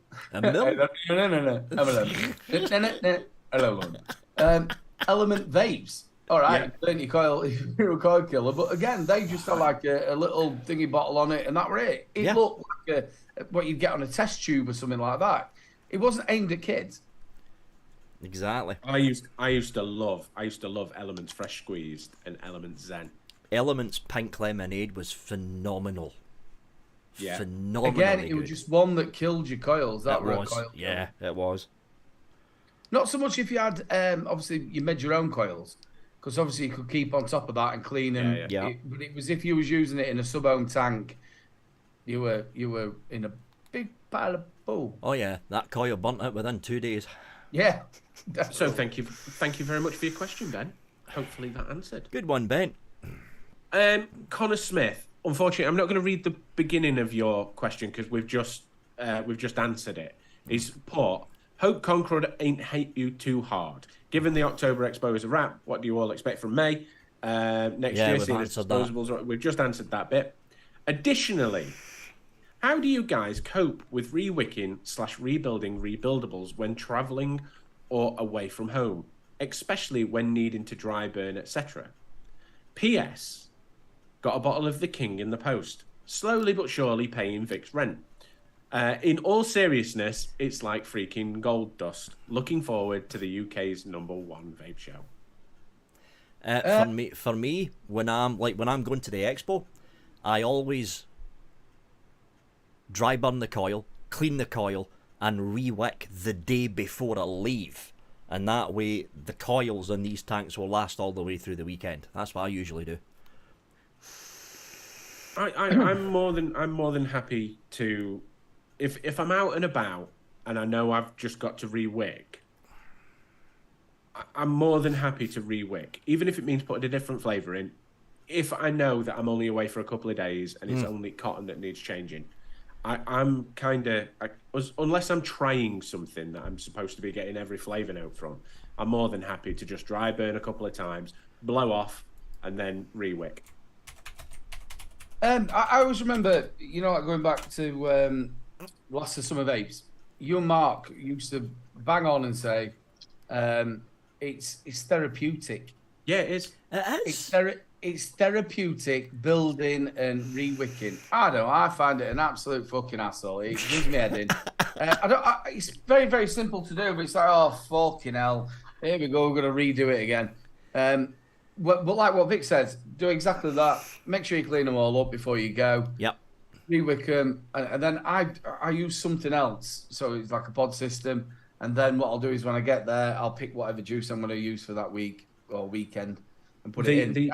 Element vapes. All right, plenty coil, you're a coil killer. But again, they just had like a little thingy bottle on it, and that were it. It looked like what you'd get on a test tube or something like that. It wasn't aimed at kids. Exactly. I used to love Elements Fresh Squeezed and Elements Zen. Elements Pink Lemonade was phenomenal. Yeah. Phenomenal. Again, it was just one that killed your coils. That was coil. Yeah, it was. Not so much if you had, obviously, you made your own coils, because obviously you could keep on top of that and clean them. Yeah. But it was if you was using it in a sub-ohm tank, you were in a big pile of bull. Oh yeah, that coil burnt out within 2 days. Yeah. So thank you very much for your question, Ben. Hopefully that answered. Good one, Ben. Connor Smith. Unfortunately, I'm not going to read the beginning of your question because we've just answered it. He's put, hope Concord ain't hate you too hard. Given the October Expo is a wrap, what do you all expect from May? Next year, seeing as Disposables, we've just answered that bit. Additionally, how do you guys cope with rewicking / rebuilding rebuildables when travelling or away from home, especially when needing to dry burn, etc.? P.S. Got a bottle of the King in the post. Slowly but surely paying Vic's rent. In all seriousness, it's like freaking gold dust. Looking forward to the UK's #1 vape show. For me, when I'm going to the Expo, I always dry burn the coil, clean the coil, and rewick the day before I leave. And that way, the coils in these tanks will last all the way through the weekend. That's what I usually do. I'm more than happy to, if I'm out and about and I know I've just got to rewick, I'm more than happy to rewick, even if it means putting a different flavour in. If I know that I'm only away for a couple of days and it's only cotton that needs changing, I'm kind of, unless I'm trying something that I'm supposed to be getting every flavour note from, I'm more than happy to just dry burn a couple of times, blow off, and then rewick. I always remember, like going back to last of Summer Vapes, you and Mark used to bang on and say, it's therapeutic. Yeah, it is. It is. It's therapeutic building and rewicking. I don't know. I find it an absolute fucking asshole. It gives me head in. It's very, very simple to do, but it's like, oh, fucking hell. Here we go. We're going to redo it again. But like what Vic says, do exactly that. Make sure you clean them all up before you go. Yep. Rewick them. And then I use something else. So it's like a pod system. And then what I'll do is when I get there, I'll pick whatever juice I'm going to use for that week or weekend and put it in.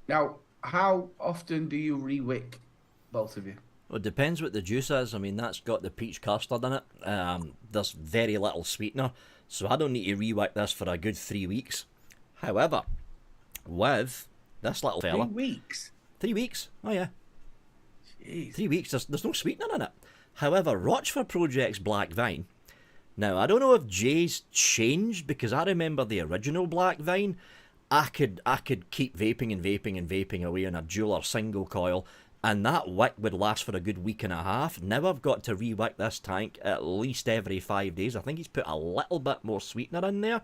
Now, how often do you rewick, both of you? Well, it depends what the juice is. I mean, that's got the peach custard in it. There's very little sweetener, so I don't need to rewick this for a good 3 weeks. However, with this little fella... 3 weeks? 3 weeks? Oh, yeah. Jeez. 3 weeks, there's no sweetener in it. However, Rochford Project's Black Vine... Now, I don't know if Jay's changed, because I remember the original Black Vine... I could keep vaping away on a dual or single coil, and that wick would last for a good week and a half. Now I've got to rewick this tank at least every 5 days. I think he's put a little bit more sweetener in there.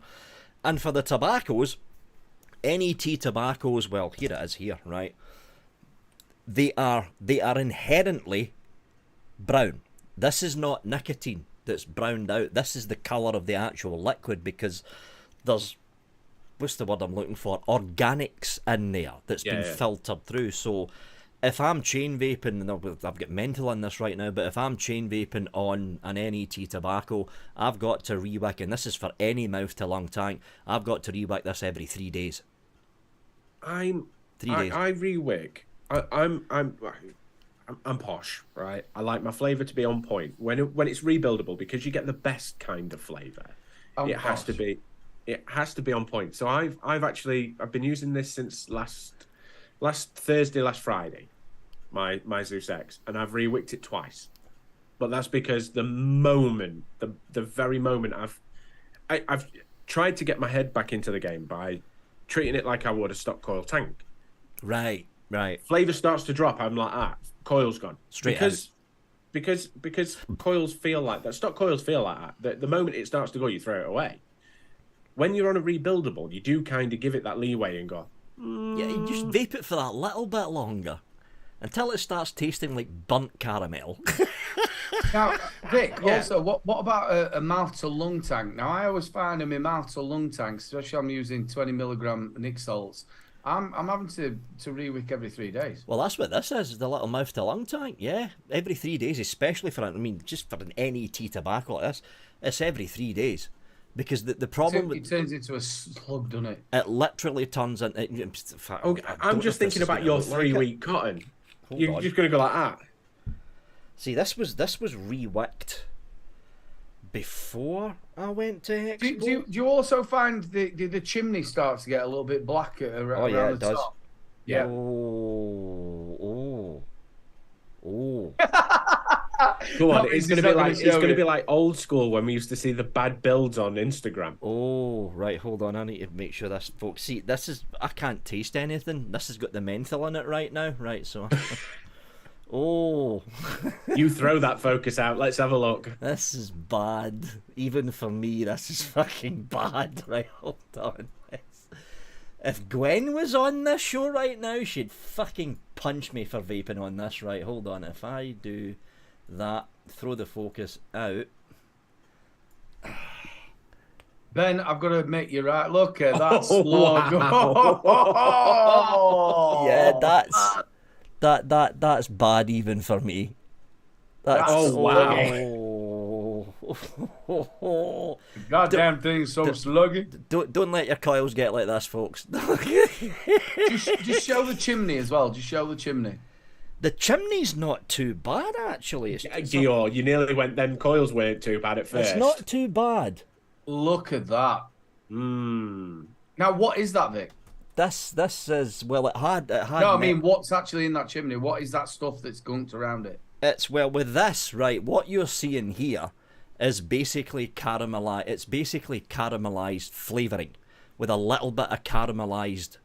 And for the tobaccos, NET tobaccos, well, here it is here, right? They are inherently brown. This is not nicotine that's browned out. This is the colour of the actual liquid, because there's... what's the word I'm looking for? Organics in there that's been filtered through. So if I'm chain vaping, and I've got mental in this right now, but if I'm chain vaping on an NET tobacco, I've got to rewick, and this is for any mouth to lung tank, I've got to rewick this every 3 days. 3 days. I rewick. I'm posh, right? I like my flavour to be on point. When it's rebuildable, because you get the best kind of flavour, it has to be. it has to be on point. So I've been using this since last Thursday, last Friday, my Zeus X, and I've rewicked it twice. But that's because the very moment I've tried to get my head back into the game by treating it like I would a stock coil tank. Right. Flavor starts to drop. I'm like, coil's gone. Straight because coils feel like that. Stock coils feel like that. The moment it starts to go, you throw it away. When you're on a rebuildable, you do kind of give it that leeway and go. Yeah, you just vape it for that little bit longer until it starts tasting like burnt caramel. Now, Vic, also, what about a mouth to lung tank? Now, I always find in my mouth to lung tanks, especially I'm using 20 milligram nic salts, I'm having to rewick every 3 days. Well, that's what this is, the little mouth to lung tank, yeah. Every 3 days, especially for, just for an NET tobacco like this, it's every 3 days. Because the problem with... It turns into a slug, doesn't it? It literally turns into... I'm just thinking about your 3-week cotton. You're just going to go like that. See, this was rewicked before I went to Expo. Do you also find the chimney starts to get a little bit blacker around it the does. top? Yeah. Oh. Go on, it's gonna be like old school when we used to see the bad builds on Instagram. Oh, right, hold on, I need to make sure this, folks. See, I can't taste anything. This has got the menthol in it right now, right? So, oh, you throw that focus out. Let's have a look. This is bad, even for me. This is fucking bad. Right, hold on. If Gwen was on this show right now, she'd fucking punch me for vaping on this. Right, hold on. If I do that, throw the focus out. Ben, I've got to admit, you're right. Look at that slug. Wow. Yeah, that's bad even for me. Goddamn thing's so sluggy. Don't let your coils get like this, folks. just show the chimney as well. Just show the chimney. The chimney's not too bad, actually. Dior, you nearly went. Them coils weren't too bad at first. It's not too bad. Look at that. Now, what is that, Vic? This is, well, it had. No, I mean, what's actually in that chimney? What is that stuff that's gunked around it? It's, well, with this, right, what you're seeing here is basically caramelized. It's basically caramelized flavouring with a little bit of caramelized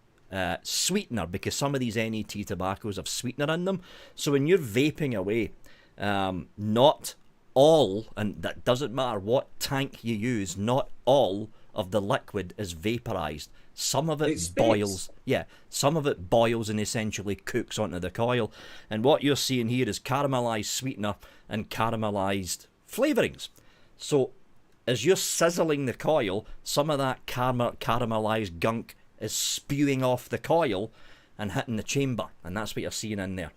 sweetener, because some of these NET tobaccos have sweetener in them. So when you're vaping away, not all, and that doesn't matter what tank you use, not all of the liquid is vaporized. Some of it boils. Yeah, some of it boils and essentially cooks onto the coil. And what you're seeing here is caramelized sweetener and caramelized flavorings. So as you're sizzling the coil, some of that caramelized gunk is spewing off the coil and hitting the chamber, and that's what you're seeing in there.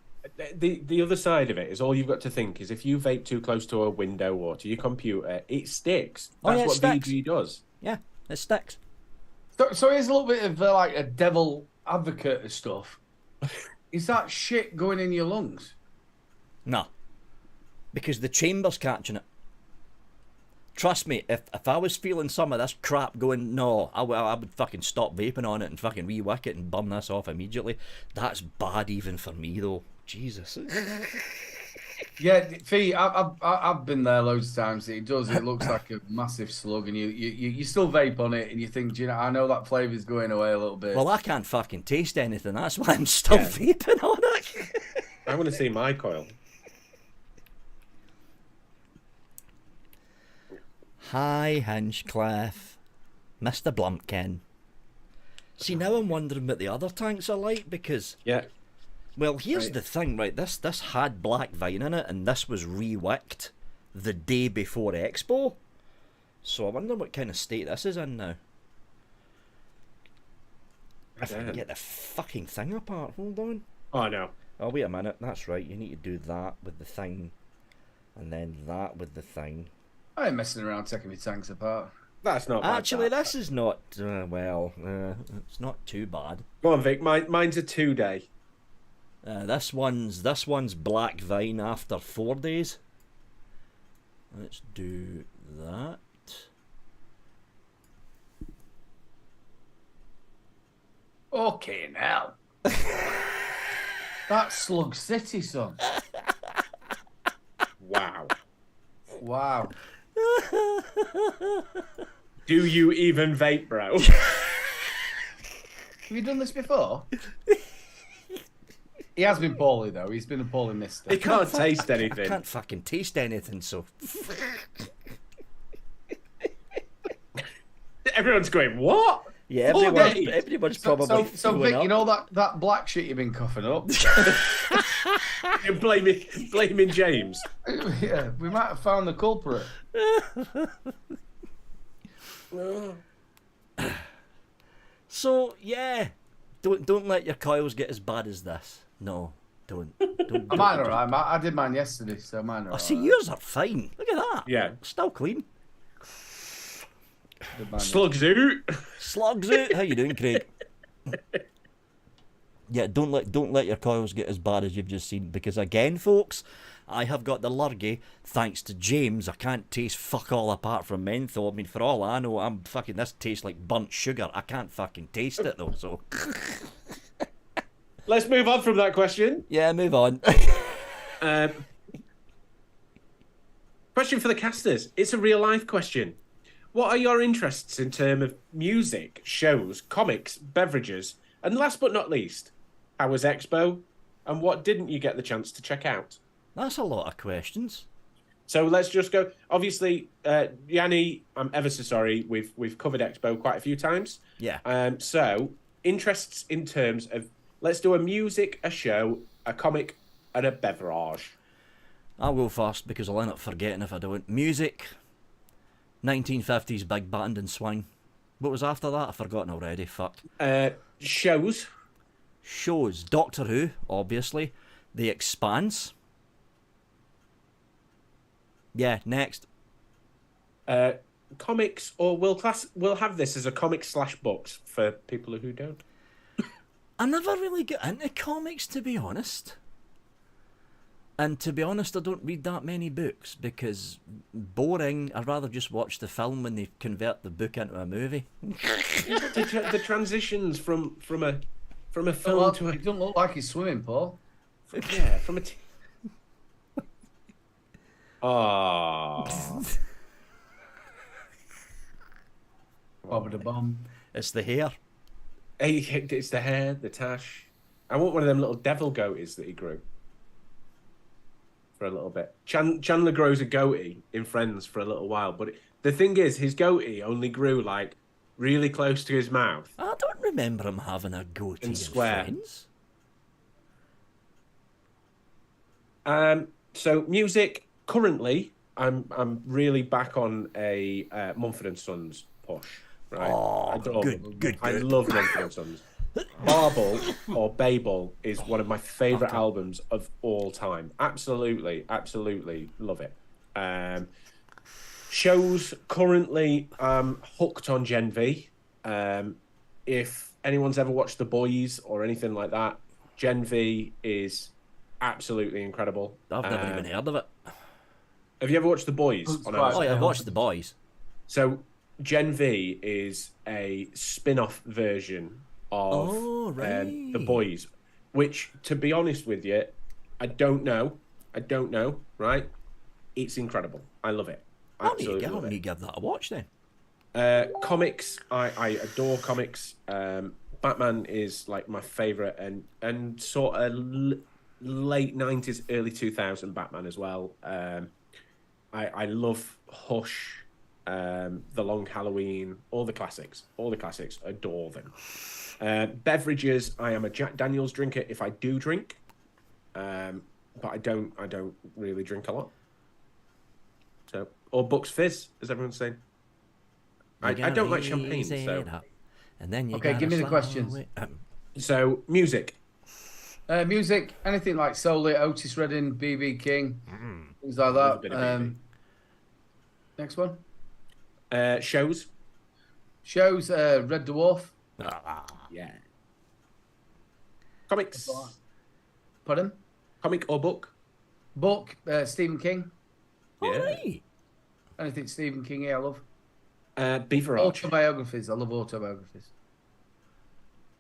The other side of it is, all you've got to think is, if you vape too close to a window or to your computer, it sticks. That's what VG does. Yeah, it sticks. So here's a little bit of like a devil advocate stuff. Is that shit going in your lungs? No, because the chamber's catching it. Trust me, if I was feeling some of this crap going, no, I would fucking stop vaping on it and fucking rewick it and burn this off immediately. That's bad even for me, though. Jesus. Yeah, Fee, I've been there loads of times. It looks like a massive slug, and you still vape on it, and you think, you know, I know that flavour's going away a little bit. Well, I can't fucking taste anything. That's why I'm still vaping on it. I want to see my coil. Hi, Hinchcliffe. Mr. Blumpkin. See, now I'm wondering what the other tanks are like, because... Yeah. Well, here's the thing, right? This had black vine in it, and this was rewicked the day before Expo. So I wonder what kind of state this is in now. If I can get the fucking thing apart. Hold on. Oh, no. Oh, wait a minute. That's right. You need to do that with the thing, and then that with the thing. I ain't messing around taking my tanks apart. That's not bad. Actually, this is not, it's not too bad. Go on, Vic. Mine's a 2-day. This one's black vine after 4 days. Let's do that. Fucking hell. That's Slug City, son. Wow. Wow. Do you even vape, bro? Have you done this before? He has been poorly, though. He's been a poorly mister. He can't taste anything. I can't fucking taste anything, so... Everyone's going, what? Yeah, everyone's probably So Vic, you know that black shit you've been coughing up? You're blaming James. Yeah, we might have found the culprit. So, yeah. Don't let your coils get as bad as this. No, don't. Mine are alright. I did mine yesterday, so mine are alright. See, yours are fine. Look at that. Yeah. Still clean. Slugs out. Slugs out. How you doing, Craig? Yeah, don't let your coils get as bad as you've just seen, because again, folks, I have got the Lurgy thanks to James. I can't taste fuck all apart from menthol. I mean, for all I know, this tastes like burnt sugar. I can't fucking taste it though. So let's move on from that question. Yeah, move on. Question for the casters. It's a real life question. What are your interests in terms of music, shows, comics, beverages, and last but not least, how was Expo, and what didn't you get the chance to check out? That's a lot of questions. So let's just go. Obviously, Yanni, I'm ever so sorry. We've covered Expo quite a few times. Yeah. So interests in terms of, let's do a music, a show, a comic, and a beverage. I'll go first because I'll end up forgetting if I don't. Music, 1950s big band and swing. What was after that? I've forgotten already. Fuck. Shows. Shows. Doctor Who, obviously. The Expanse. Yeah, next. Comics, or we'll have this as a comic/books for people who don't. I never really get into comics, to be honest. And to be honest, I don't read that many books because boring. I'd rather just watch the film when they convert the book into a movie. The transitions from a film to a... It doesn't look like he's swimming, Paul. Yeah, from a... Oh. Bob the bomb. It's the hair. It's the hair, the tash. I want one of them little devil goatees that he grew. For a little bit. Chandler grows a goatee in Friends for a little while, but the thing is, his goatee only grew like really close to his mouth. I don't remember him having a goatee in square. Friends. So music. Currently, I'm really back on a Mumford & Sons push. Right? Oh, good. I love Mumford & Sons. Marble or Babel is one of my favourite albums of all time. Absolutely love it. Shows currently, hooked on Gen V. If anyone's ever watched The Boys or anything like that, Gen V is absolutely incredible. I've never even heard of it. Have you ever watched The Boys? Oh yeah, I've watched The Boys. So Gen V is a spin-off version of The Boys, which, to be honest with you, I don't know, right? It's incredible. I love it. Absolutely love it. I'll give that a watch then. Comics, I adore comics. Batman is like my favourite, and sort of late 90s, early 2000 Batman as well. I love Hush, The Long Halloween, all the classics, adore them. Beverages, I am a Jack Daniels drinker if I do drink, but I don't really drink a lot. So, or Bucks Fizz, as everyone's saying. I don't like champagne, so. And then okay, give me the questions. So, music. Music, anything like Soul, Otis Redding, BB King, things like that. Next one. Shows. Red Dwarf. Yeah. Comics. Pardon? Comic or book? Book, Stephen King. Yeah. Right. Anything Stephen King, I love. Beaver Arch. Autobiographies. I love autobiographies.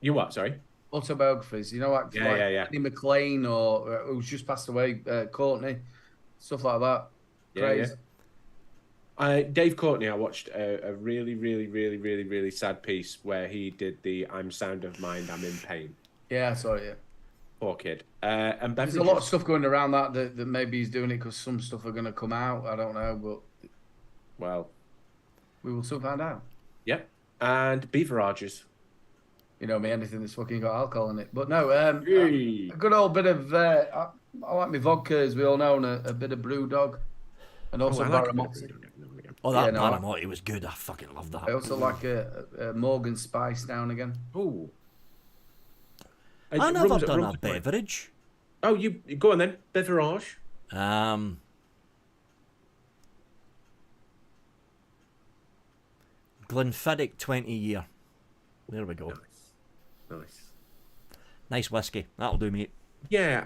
You what? Sorry. Autobiographies. You know, like Yeah. Annie McLean or who's just passed away, Courtney, stuff like that. Crazy. Dave Courtney, I watched a really sad piece where he did the "I'm sound of mind, I'm in pain." Yeah, sorry. Yeah. Poor kid. And There's a lot of stuff going around that maybe he's doing it because some stuff are going to come out. I don't know, but we will soon find out. Yep. And beverages. You know me, anything that's fucking got alcohol in it. But no, a good old bit of I like my vodka, as we all know, and a bit of Brewdog, and also Baramotti. That Baramotti was good. I fucking love that. I also like a Morgan Spice now and again. Ooh. I never done a beverage. Oh, you go on then. Beverage. Glenfiddich 20 year. There we go. Nice whiskey. That'll do, mate. Yeah,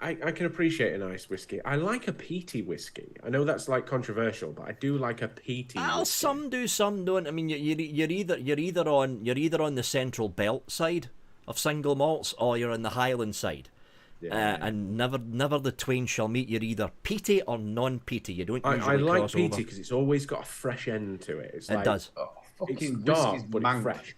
I can appreciate a nice whiskey. I like a peaty whiskey. I know that's like controversial, but I do like a peaty. Well, some do, some don't. I mean, you're either on the Central Belt side of single malts, or you're on the Highland side. And never the twain shall meet. You're either peaty or non-peaty. You don't usually I like cross peaty over. because it's always got a fresh end to it. It does. It's dark, but it's fresh.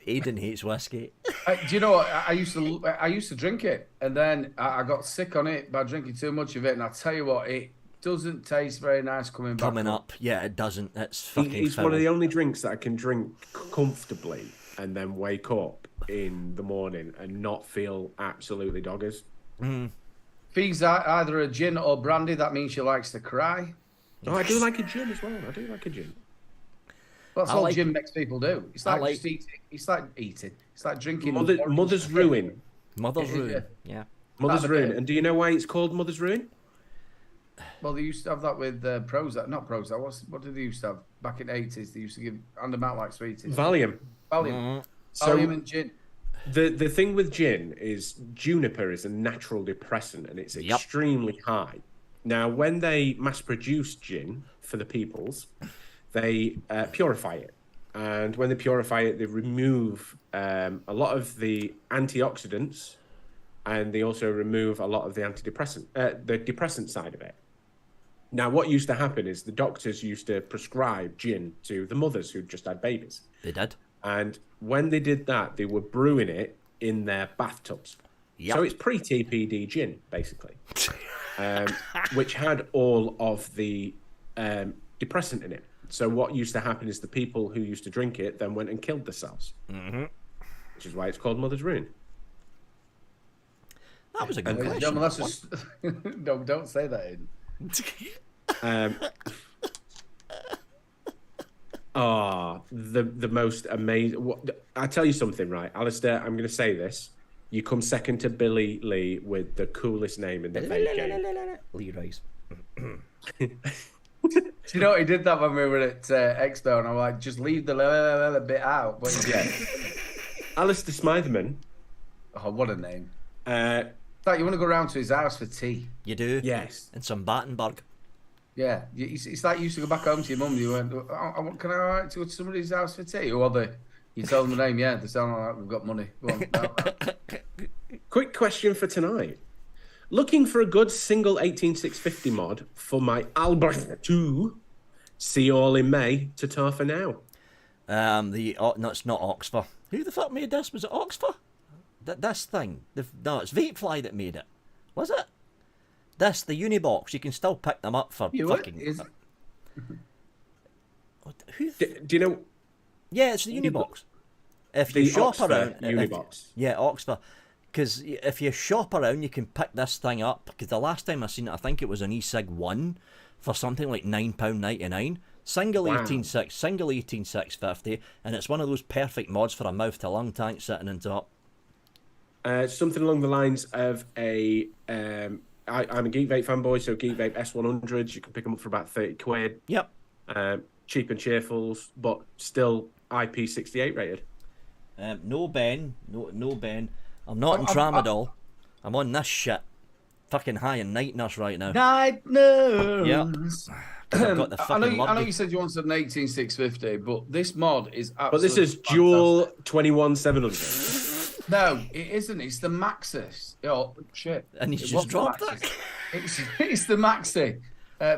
Aidan hates whiskey. Do you know what? I used to drink it, and then I got sick on it by drinking too much of it. And I tell you what, it doesn't taste very nice coming up. Yeah, it doesn't. It's fucking. It's one of the only drinks that I can drink comfortably and then wake up in the morning and not feel absolutely doggers. Fee's either a gin or brandy. That means she likes to cry. Oh, I do like a gin as well. I do like a gin. That's all gin makes people do. It's like just eating. It's like eating. It's like drinking. Mother's Ruin. Mother's Ruin. Yeah. Mother's Ruin. And do you know why it's called Mother's Ruin? Well, they used to have that with Prozac. Not Prozac. What did they used to have back in the 80s? They used to hand them out like sweeties. Valium. Valium and gin. The thing with gin is juniper is a natural depressant and it's extremely high. Now, when they mass produce gin for the peoples, they purify it. And when they purify it, they remove a lot of the antioxidants, and they also remove a lot of the the depressant side of it. Now, what used to happen is the doctors used to prescribe gin to the mothers who just had babies. They did. And when they did that, they were brewing it in their bathtubs. So it's pre-TPD gin, basically, which had all of the depressant in it. So what used to happen is the people who used to drink it then went and killed themselves, which is why it's called Mother's Ruin. That was a good question. That's just... No, don't say that, Aidan. The most amazing... I'll tell you something, right? Alistair, I'm going to say this. You come second to Billy Lee with the coolest name in the vape game. Lee Rice. Do you know what, he did that when we were at Expo, and I'm like, just leave the bit out. But yeah. Alistair Smytheman. Oh, what a name. Like you want to go round to his house for tea. You do? Yes. And some Battenberg. Yeah. It's like you used to go back home to your mum and you went, can I write to go to somebody's house for tea? Who are they? You tell them the name, yeah, they sound like we've got money. Go on. Quick question for tonight. Looking for a good single 18650 mod for my Albert 2. See you all in May. Ta-ta for now. No, it's not Oxford. Who the fuck made this? Was it Oxford? This thing. No, it's Vapefly that made it. Was it? The Unibox. You can still pick them up for fucking... Do you know... Yeah, it's the Unibox. If you shop around... Unibox. Oxford. Because if you shop around, you can pick this thing up. Because the last time I seen it, I think it was an e-cig 1 for something like £9.99. Single 186, single 18650, and it's one of those perfect mods for a mouth to lung tank sitting on top. Something along the lines of I'm a Geek Vape fanboy, so Geek Vape S100s, you can pick them up for about 30 quid. Yep. Cheap and cheerfuls, but still IP68 rated. No Ben. I'm not on Tramadol. I'm on this shit. Fucking high in Night Nurse right now. Night Nurse. Yep. 'Cause I've got the I know, fucking I know Lurgy. you said you wanted an 18650, but this mod is absolutely But this is dual 21700. No, it isn't. It's the Maxis. Oh, shit. And he's It just wasn't the dropped Maxis. it. It's the Maxi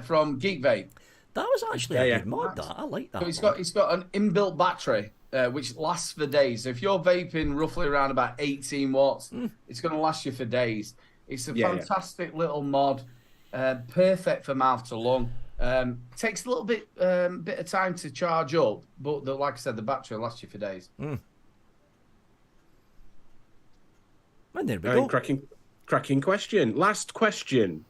from Geek Vape. That was actually a Yeah, good mod, that. I like that. So it's got an inbuilt battery which lasts for days. So if you're vaping roughly around about 18 watts, it's going to last you for days. It's a fantastic little mod, perfect for mouth to lung. Takes a little bit of time to charge up, but like I said, the battery will last you for days. And there we go. Cracking question. Last question.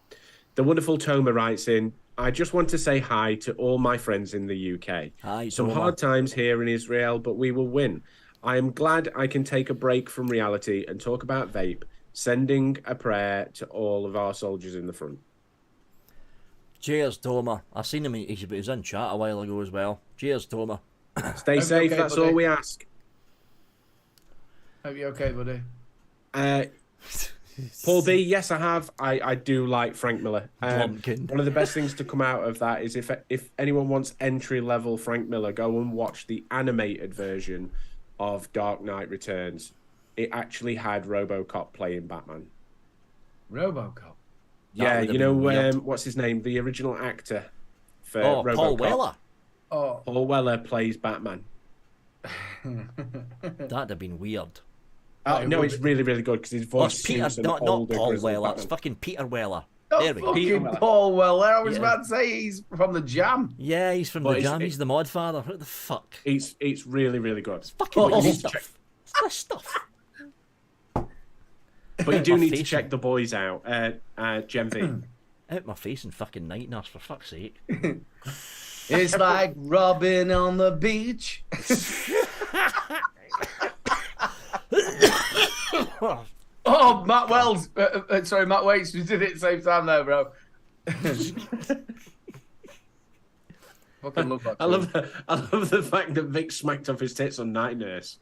The wonderful Toma writes in, I just want to say hi to all my friends in the UK. Hi, Some Toma. hard times here in Israel, but we will win. I am glad I can take a break from reality and talk about vape, sending a prayer to all of our soldiers in the front. Cheers, Toma. I seen him. He was in chat a while ago as well. Cheers, Toma. Stay safe, okay, that's buddy? all we ask. Hope you're okay, buddy. Paul B, yes, I have. I do like Frank Miller. Blumpkin. One of the best things to come out of that is if anyone wants entry level Frank Miller, go and watch the animated version of Dark Knight Returns. It actually had RoboCop playing Batman. RoboCop. Yeah, would've you know been weird. what's his name? The original actor for Oh, RoboCop. Paul Weller. Oh, Paul Weller plays Batman. That'd have been weird. No, it's really, really good because his Oh, voice it's Peter, suits an not older, Paul grizzled Weller. It's Batman. fucking Peter Weller. not There we go. fucking Weller. Paul Weller. I was Yeah. about to say he's from the Jam. Yeah, he's from But the it's- Jam. He's the mod father. What the fuck? It's really, really good. Fucking Oh. this stuff. It's this stuff. But you do My need to face. check the boys out. Gem V. Out my face and fucking night nurse, for fuck's sake. It's like rubbing on the beach. Oh, Matt Wells. Sorry, Matt Waits. We did it at the same time there, bro. Fucking love that. I love the fact that Vic smacked off his tits on Night Nurse.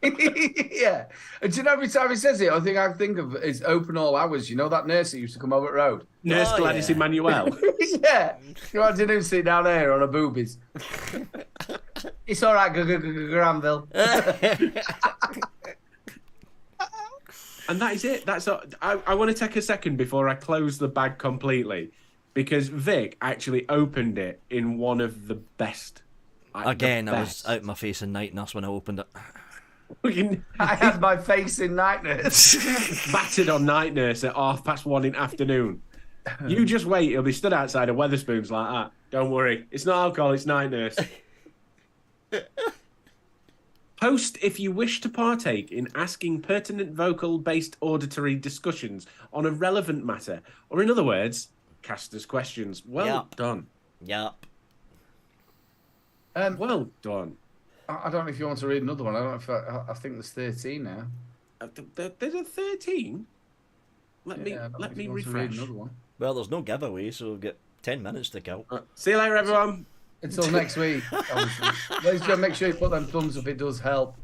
Yeah. And do you know, every time he says it, I think of is open all hours. You know that nurse that used to come over at road? Nurse Oh, Gladys yeah. Emmanuel. Yeah. You imagine him sitting down there on her boobies. It's all right, Granville. And that is it. That's all. I want to take a second before I close the bag completely, because Vic actually opened it in one of the best. Again, I was out my face and night nurse when I opened it. I had my face in Night Nurse. battered on Night Nurse at 1:30 in the afternoon. You just wait. He'll be stood outside of Weatherspoons like that. Don't worry. It's not alcohol. It's Night Nurse. Post if you wish to partake in asking pertinent vocal-based auditory discussions on a relevant matter, or in other words, cast us questions. Well Yep. done. Yup. Well done. I don't know if you want to read another one. I don't know if I think there's 13 now. There's a 13. Let Yeah, I don't know me if you want to read refresh. another one. Well, there's no giveaway, so we've got 10 minutes to kill. See you later, everyone. Until next week, obviously. Ladies and gentlemen, make sure you put them thumbs up. It does help.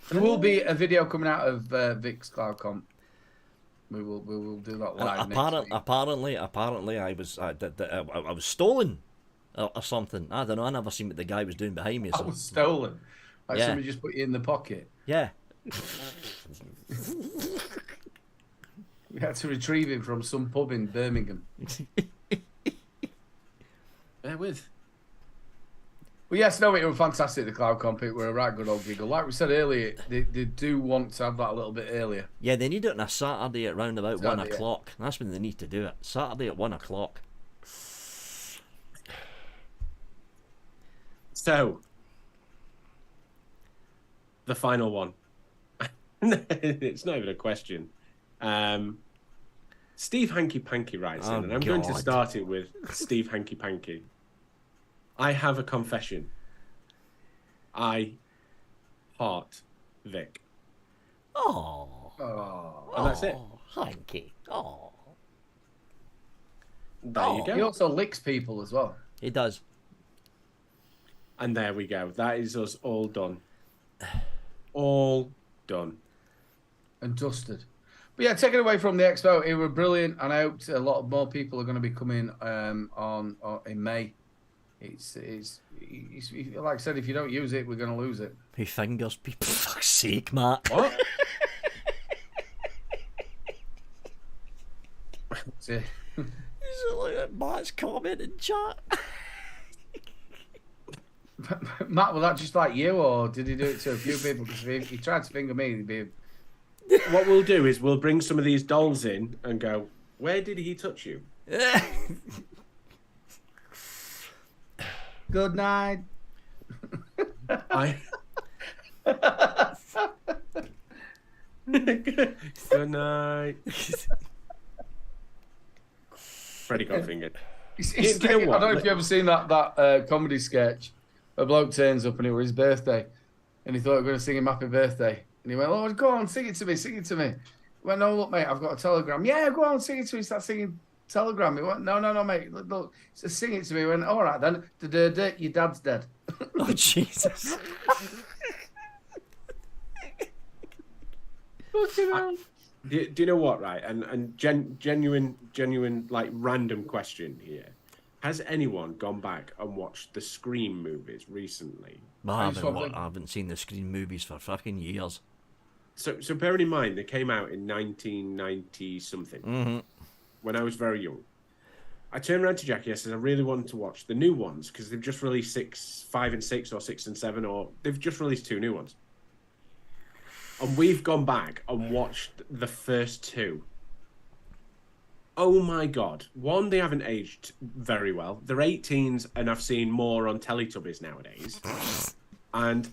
There will be a video coming out of Vic's Cloud Comp. We will do that live next week. Apparently, I was stolen or something. I don't know. I never seen what the guy was doing behind me. I So. was stolen. Like Yeah. somebody just put you in the pocket. Yeah. We had to retrieve him from some pub in Birmingham. Bear with. Well, yes, no, it was fantastic, the Cloud Comp. It were a right good old giggle. Like we said earlier, they do want to have that a little bit earlier. Yeah, they need it on a Saturday at round about 1 Saturday, yeah. o'clock. That's when they need to do it. Saturday at 1 o'clock. So, the final one. It's not even a question. Steve Hanky Panky writes in, and I'm going to God. start it with Steve Hanky Panky. I have a confession. I heart Vic. Oh. Oh. And that's it. Hanky. Oh. There you He go. also licks people as well. He does. And there we go. That is us all done. All done. And dusted. But yeah, taking away from the Expo, it was brilliant, and I hope a lot more people are going to be coming on in May. It's like I said, if you don't use it, we're going to lose it. He fingers people. For fuck's sake, Matt. What? He's like at Matt's comment in chat. Matt, was that just like you, or did he do it to a few people? Because if he tried to finger me, he'd be... What we'll do is we'll bring some of these dolls in and go, where did he touch you? Good night. Good night. Freddie got fingered. I don't know if you've ever seen that comedy sketch. A bloke turns up and it was his birthday, and he thought we were going to sing him happy birthday. And he went, "Oh, go on, sing it to me, sing it to me." He went, "No, look, mate, I've got a telegram." "Yeah, go on, sing it to me." Start singing telegram. He went, "No, mate, look, sing it to me." He went, "All right then, your dad's dead." Oh, Jesus. Do you know what, right? And genuine, like, random question here. Has anyone gone back and watched the Scream movies recently? I haven't seen the Scream movies for fucking years. So bearing in mind, they came out in 1990-something, when I was very young. I turned around to Jackie, I said I really wanted to watch the new ones, because they've just released 5 and 6, or 6 and 7, or they've just released 2 new ones. And we've gone back and watched the first 2. Oh my God. One, they haven't aged very well. They're 18s, and I've seen more on Teletubbies nowadays. And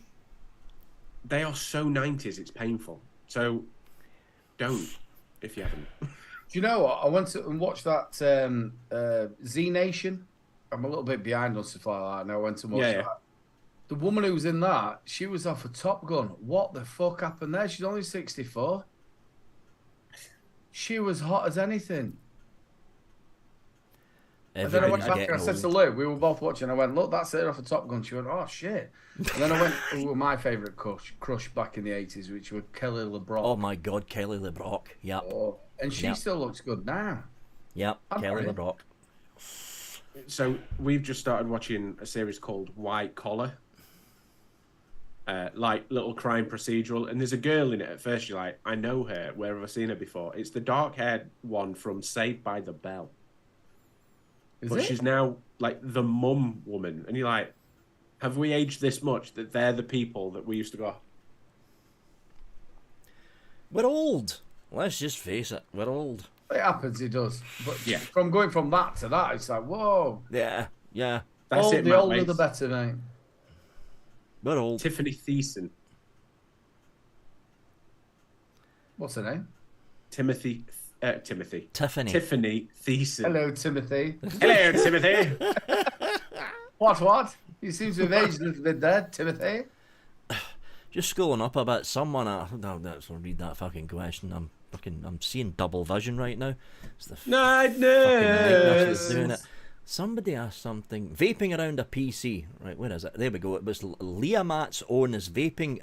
they are so 90s, it's painful. So don't, if you haven't. Do you know what? I went to and watched that Z Nation. I'm a little bit behind on stuff like that, and I went to watch that. The woman who was in that, she was off a Top Gun. What the fuck happened there? She's only 64. She was hot as anything. And then I went back and I said to Lou, we were both watching, I went, "Look, that's her off a Top Gun." She went, "Oh, shit." And then I went, who were my favourite crush back in the 80s, which were Kelly LeBrock. Oh, my God, Kelly LeBrock. Yep. Oh, and she still looks good now. Yep, Kelly LeBrock. So we've just started watching a series called White Collar. Like little crime procedural, and there's a girl in it. At first you're like, I know her, where have I seen her before? It's the dark-haired one from Saved by the Bell. But she's now like the mum woman, and you're like, have we aged this much that they're the people that we used to go? We're old. Let's just face it, we're old. It happens, it does. But from going from that to that, it's like, whoa. Yeah. That's it, the older the better, mate. We're old. Tiffany Thiessen. What's her name? Tiffany. Tiffany Thiessen. Hello, Timothy. Hello, Timothy. What? You seem to have aged a little bit there, Timothy. Just scrolling up a bit. Someone, let's read that fucking question. I'm seeing double vision right now. It's the Nightness. Doing it. Somebody asked something. Vaping around a PC. Right, where is it? There we go. It was Leah Matt's own is vaping.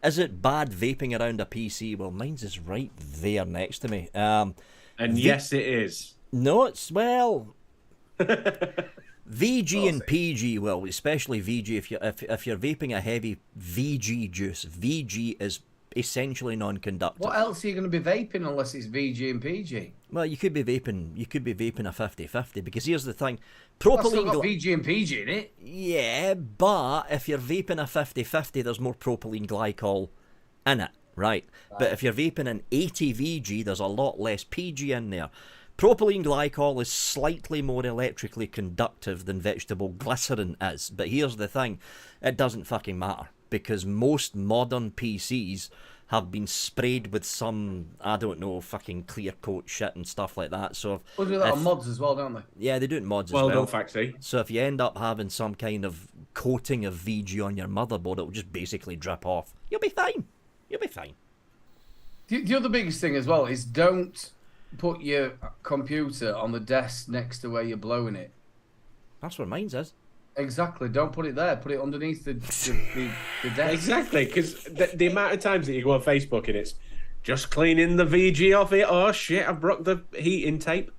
Is it bad vaping around a PC? Well, mine's is right there next to me. And yes, it is. No, it's, well... VG and PG, well, especially VG, if you're vaping a heavy VG juice, VG is essentially non-conductive. What else are you going to be vaping unless it's VG and PG? Well, you could be vaping a 50-50, because here's the thing. Well, still got VG and PG in it. Yeah, but if you're vaping a 50-50, there's more propylene glycol in it, right? But if you're vaping an 80 VG, there's a lot less PG in there. Propylene glycol is slightly more electrically conductive than vegetable glycerin is. But here's the thing, it doesn't fucking matter, because most modern PCs have been sprayed with some, I don't know, fucking clear coat shit and stuff like that. So they do that on mods as well, don't they? Yeah, they do it in mods as well. Well done, Factory. So if you end up having some kind of coating of VG on your motherboard, it'll just basically drip off. You'll be fine. You'll be fine. The other biggest thing as well is don't put your computer on the desk next to where you're blowing it. That's where mine's is. Exactly. Don't put it there. Put it underneath the desk. Exactly, because the amount of times that you go on Facebook and it's Just cleaning the VG off it. Oh shit! I've broke the heating tape.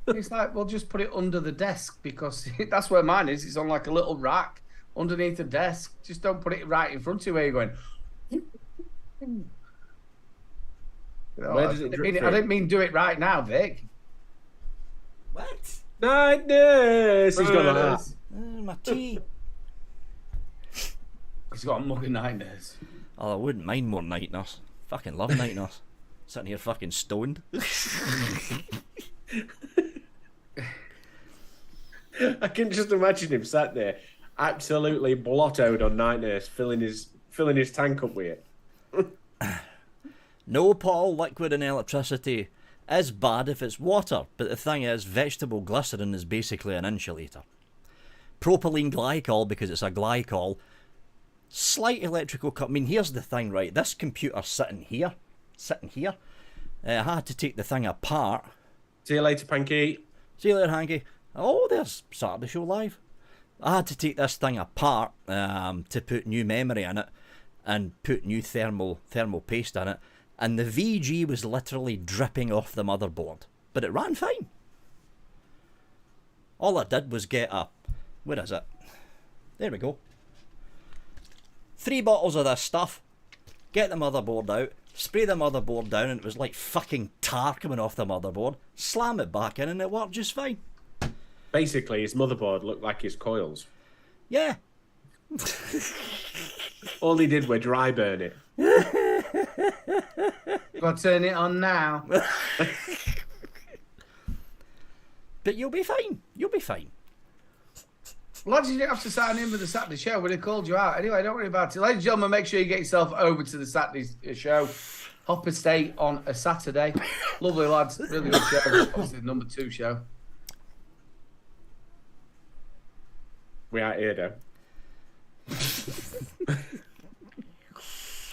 It's like, well, just put it under the desk because that's where mine is. It's on like a little rack underneath the desk. Just don't put it right in front of you where you're going. You know, Where does it drip I didn't mean do it right now, Vic. What? Nightness. He's got that. My tea. He's got a mug of nightmares. Oh, I wouldn't mind more night nurse. Fucking love night nurse. Sitting here fucking stoned. I can just imagine him sat there, absolutely blottoed on night nurse, filling his tank up with it. No, Paul, liquid and electricity is bad if it's water, but the thing is, vegetable glycerin is basically an insulator. Propylene glycol, because it's a glycol, slight electrical cut. I mean, here's the thing, right? This computer's sitting here. I had to take the thing apart. See you later, Panky. See you later, Hanky. Oh, there's Saturday Show Live. I had to take this thing apart to put new memory in it and put new thermal paste in it. And the VG was literally dripping off the motherboard. But it ran fine. All I did was get where is it? There we go. 3 bottles of this stuff. Get the motherboard out. Spray the motherboard down and it was like fucking tar coming off the motherboard. Slam it back in and it worked just fine. Basically, his motherboard looked like his coils. Yeah. All he did was dry burn it. Got to turn it on now. But you'll be fine. You'll be fine. Lads, you didn't have to sign in with the Saturday show. We'd have called you out. Anyway, don't worry about it. Ladies and gentlemen, make sure you get yourself over to the Saturday show. Hopper State on a Saturday. Lovely lads. Really good show. Obviously, the number 2 show. We are here, though.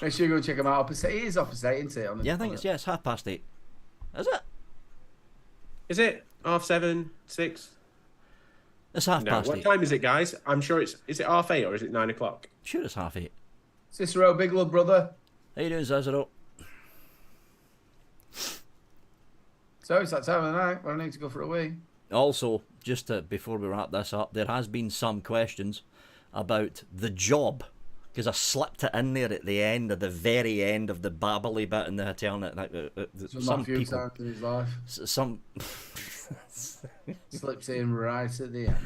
Make sure you go check them out. Hopper State. It is Hopper State, isn't it? Yeah, I think it's 8:30. Is it? Is it 7:30, 6? It's 8:30. What time is it, guys? I'm sure it's... Is it 8:30 or is it 9 o'clock? Sure, it's 8:30. Cicero, big love, brother. How you doing, Cicero? So it's that time of the night when I need to go for a wee. Also, before we wrap this up, there has been some questions about the job. Because I slipped it in there at the end, of the very end of the babbly bit in the eternity. Some people times in his life. Some... Slips in right at the end.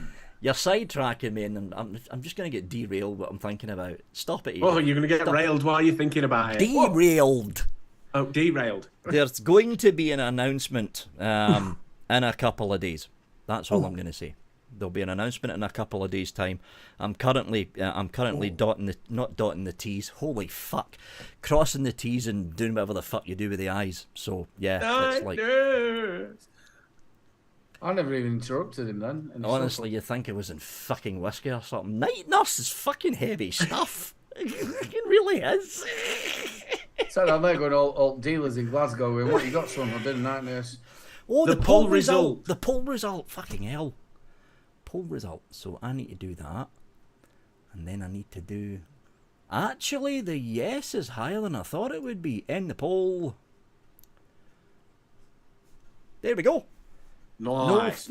You're sidetracking me, and I'm just going to get derailed what I'm thinking about. Stop it, Ian. Oh, you're going to get railed while you're thinking about it. Derailed! Oh, derailed. There's going to be an announcement in a couple of days. That's all I'm going to say. There'll be an announcement in a couple of days' time. I'm currently not dotting the T's. Holy fuck, crossing the T's and doing whatever the fuck you do with the I's. So yeah, it's like. I never even interrupted him then. Honestly, you think it was in fucking whiskey or something? Night Nurse is fucking heavy stuff. It really is. So I'm there going all dealers in Glasgow going, what you got, son? I did a night nurse. Oh, the poll result. The poll result. Fucking hell. Poll result. So I need to do that. And then I need to do... Actually, the yes is higher than I thought it would be in the poll. There we go. Nice.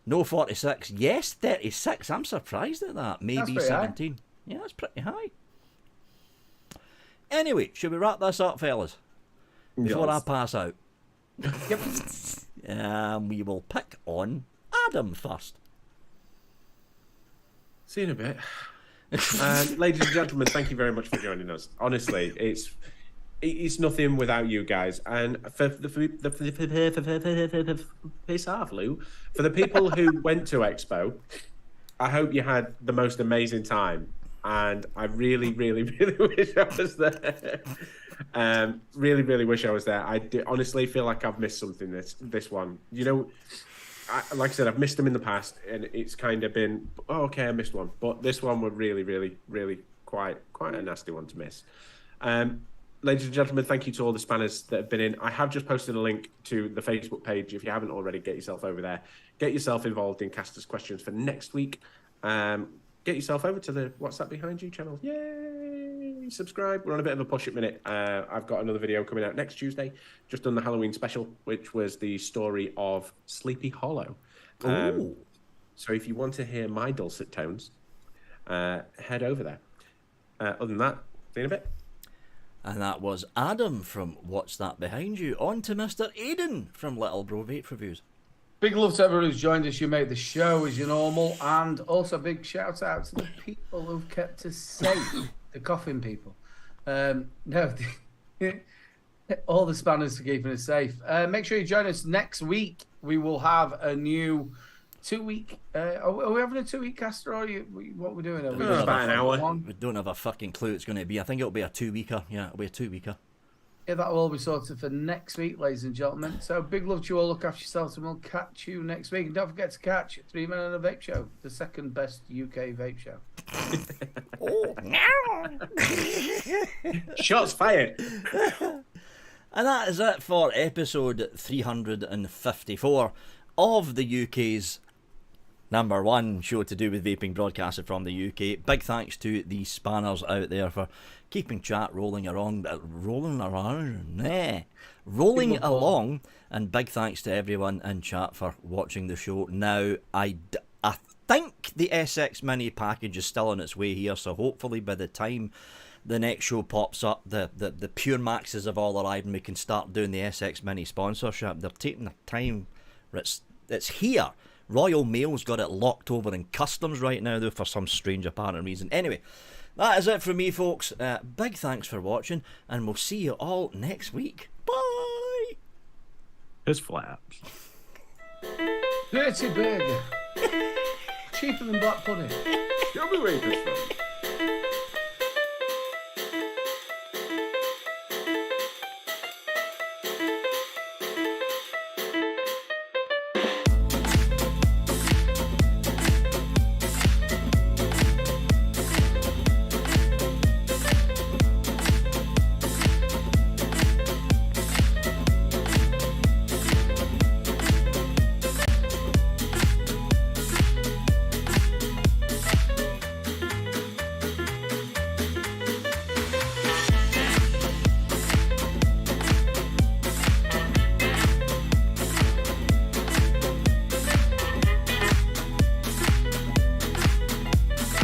No 46. Yes, 36. I'm surprised at that. Maybe 17. High. Yeah, that's pretty high. Anyway, should we wrap this up, fellas? Before I pass out. Yep. We will pick on Adam first. See you in a bit. Ladies and gentlemen, thank you very much for joining us. Honestly, it's nothing without you guys. And for the piss off, Lou. For the people who went to Expo, I hope you had the most amazing time. And I really, really, really wish I was there. Really, really wish I was there. I honestly feel like I've missed something this one. You know, like I said, I've missed them in the past, and it's kind of been, oh, okay, I missed one. But this one was really, really, really quite a nasty one to miss. Ladies and gentlemen, thank you to all the spanners that have been in. I have just posted a link to the Facebook page. If you haven't already, get yourself over there. Get yourself involved in Casters Questions for next week. get yourself over to the What's That Behind You channel. Yay! Subscribe. We're on a bit of a push at minute. I've got another video coming out next Tuesday. Just done the Halloween special, which was the story of Sleepy Hollow. So if you want to hear my dulcet tones, head over there. Other than that, see you in a bit. And that was Adam from What's That Behind You. On to Mr. Aiden from Little Bro Vape Reviews. Big love to everyone who's joined us. You made the show as your normal. And also big shout out to the people who've kept us safe. The coffin people. All the spanners for keeping us safe. Make sure you join us next week. We will have a new 2-week. Are we having a 2-week cast, or what we're doing? About an hour. We don't have a fucking clue it's going to be. I think it'll be a 2-weeker. Yeah, it'll be a 2-weeker. Yeah, that will all be sorted for next week, ladies and gentlemen. So big love to you all. Look after yourselves, and we'll catch you next week. And don't forget to catch 3 Men and a Vape Show, the second best UK vape show. Shots fired. And that is it for episode 354 of the UK's #1 show to do with vaping, broadcasted from the UK. Big thanks to the spanners out there for keeping chat rolling along, and big thanks to everyone in chat for watching the show. Now, I think the SX Mini package is still on its way here, so hopefully by the time the next show pops up, the Pure Maxes have all arrived and we can start doing the SX Mini sponsorship. They're taking the time. It's here. Royal Mail's got it locked over in customs right now, though, for some strange apparent reason. Anyway, that is it from me, folks. Big thanks for watching, and we'll see you all next week. Bye! His flaps. Dirty burger. Cheaper than black pudding. Show me where you from.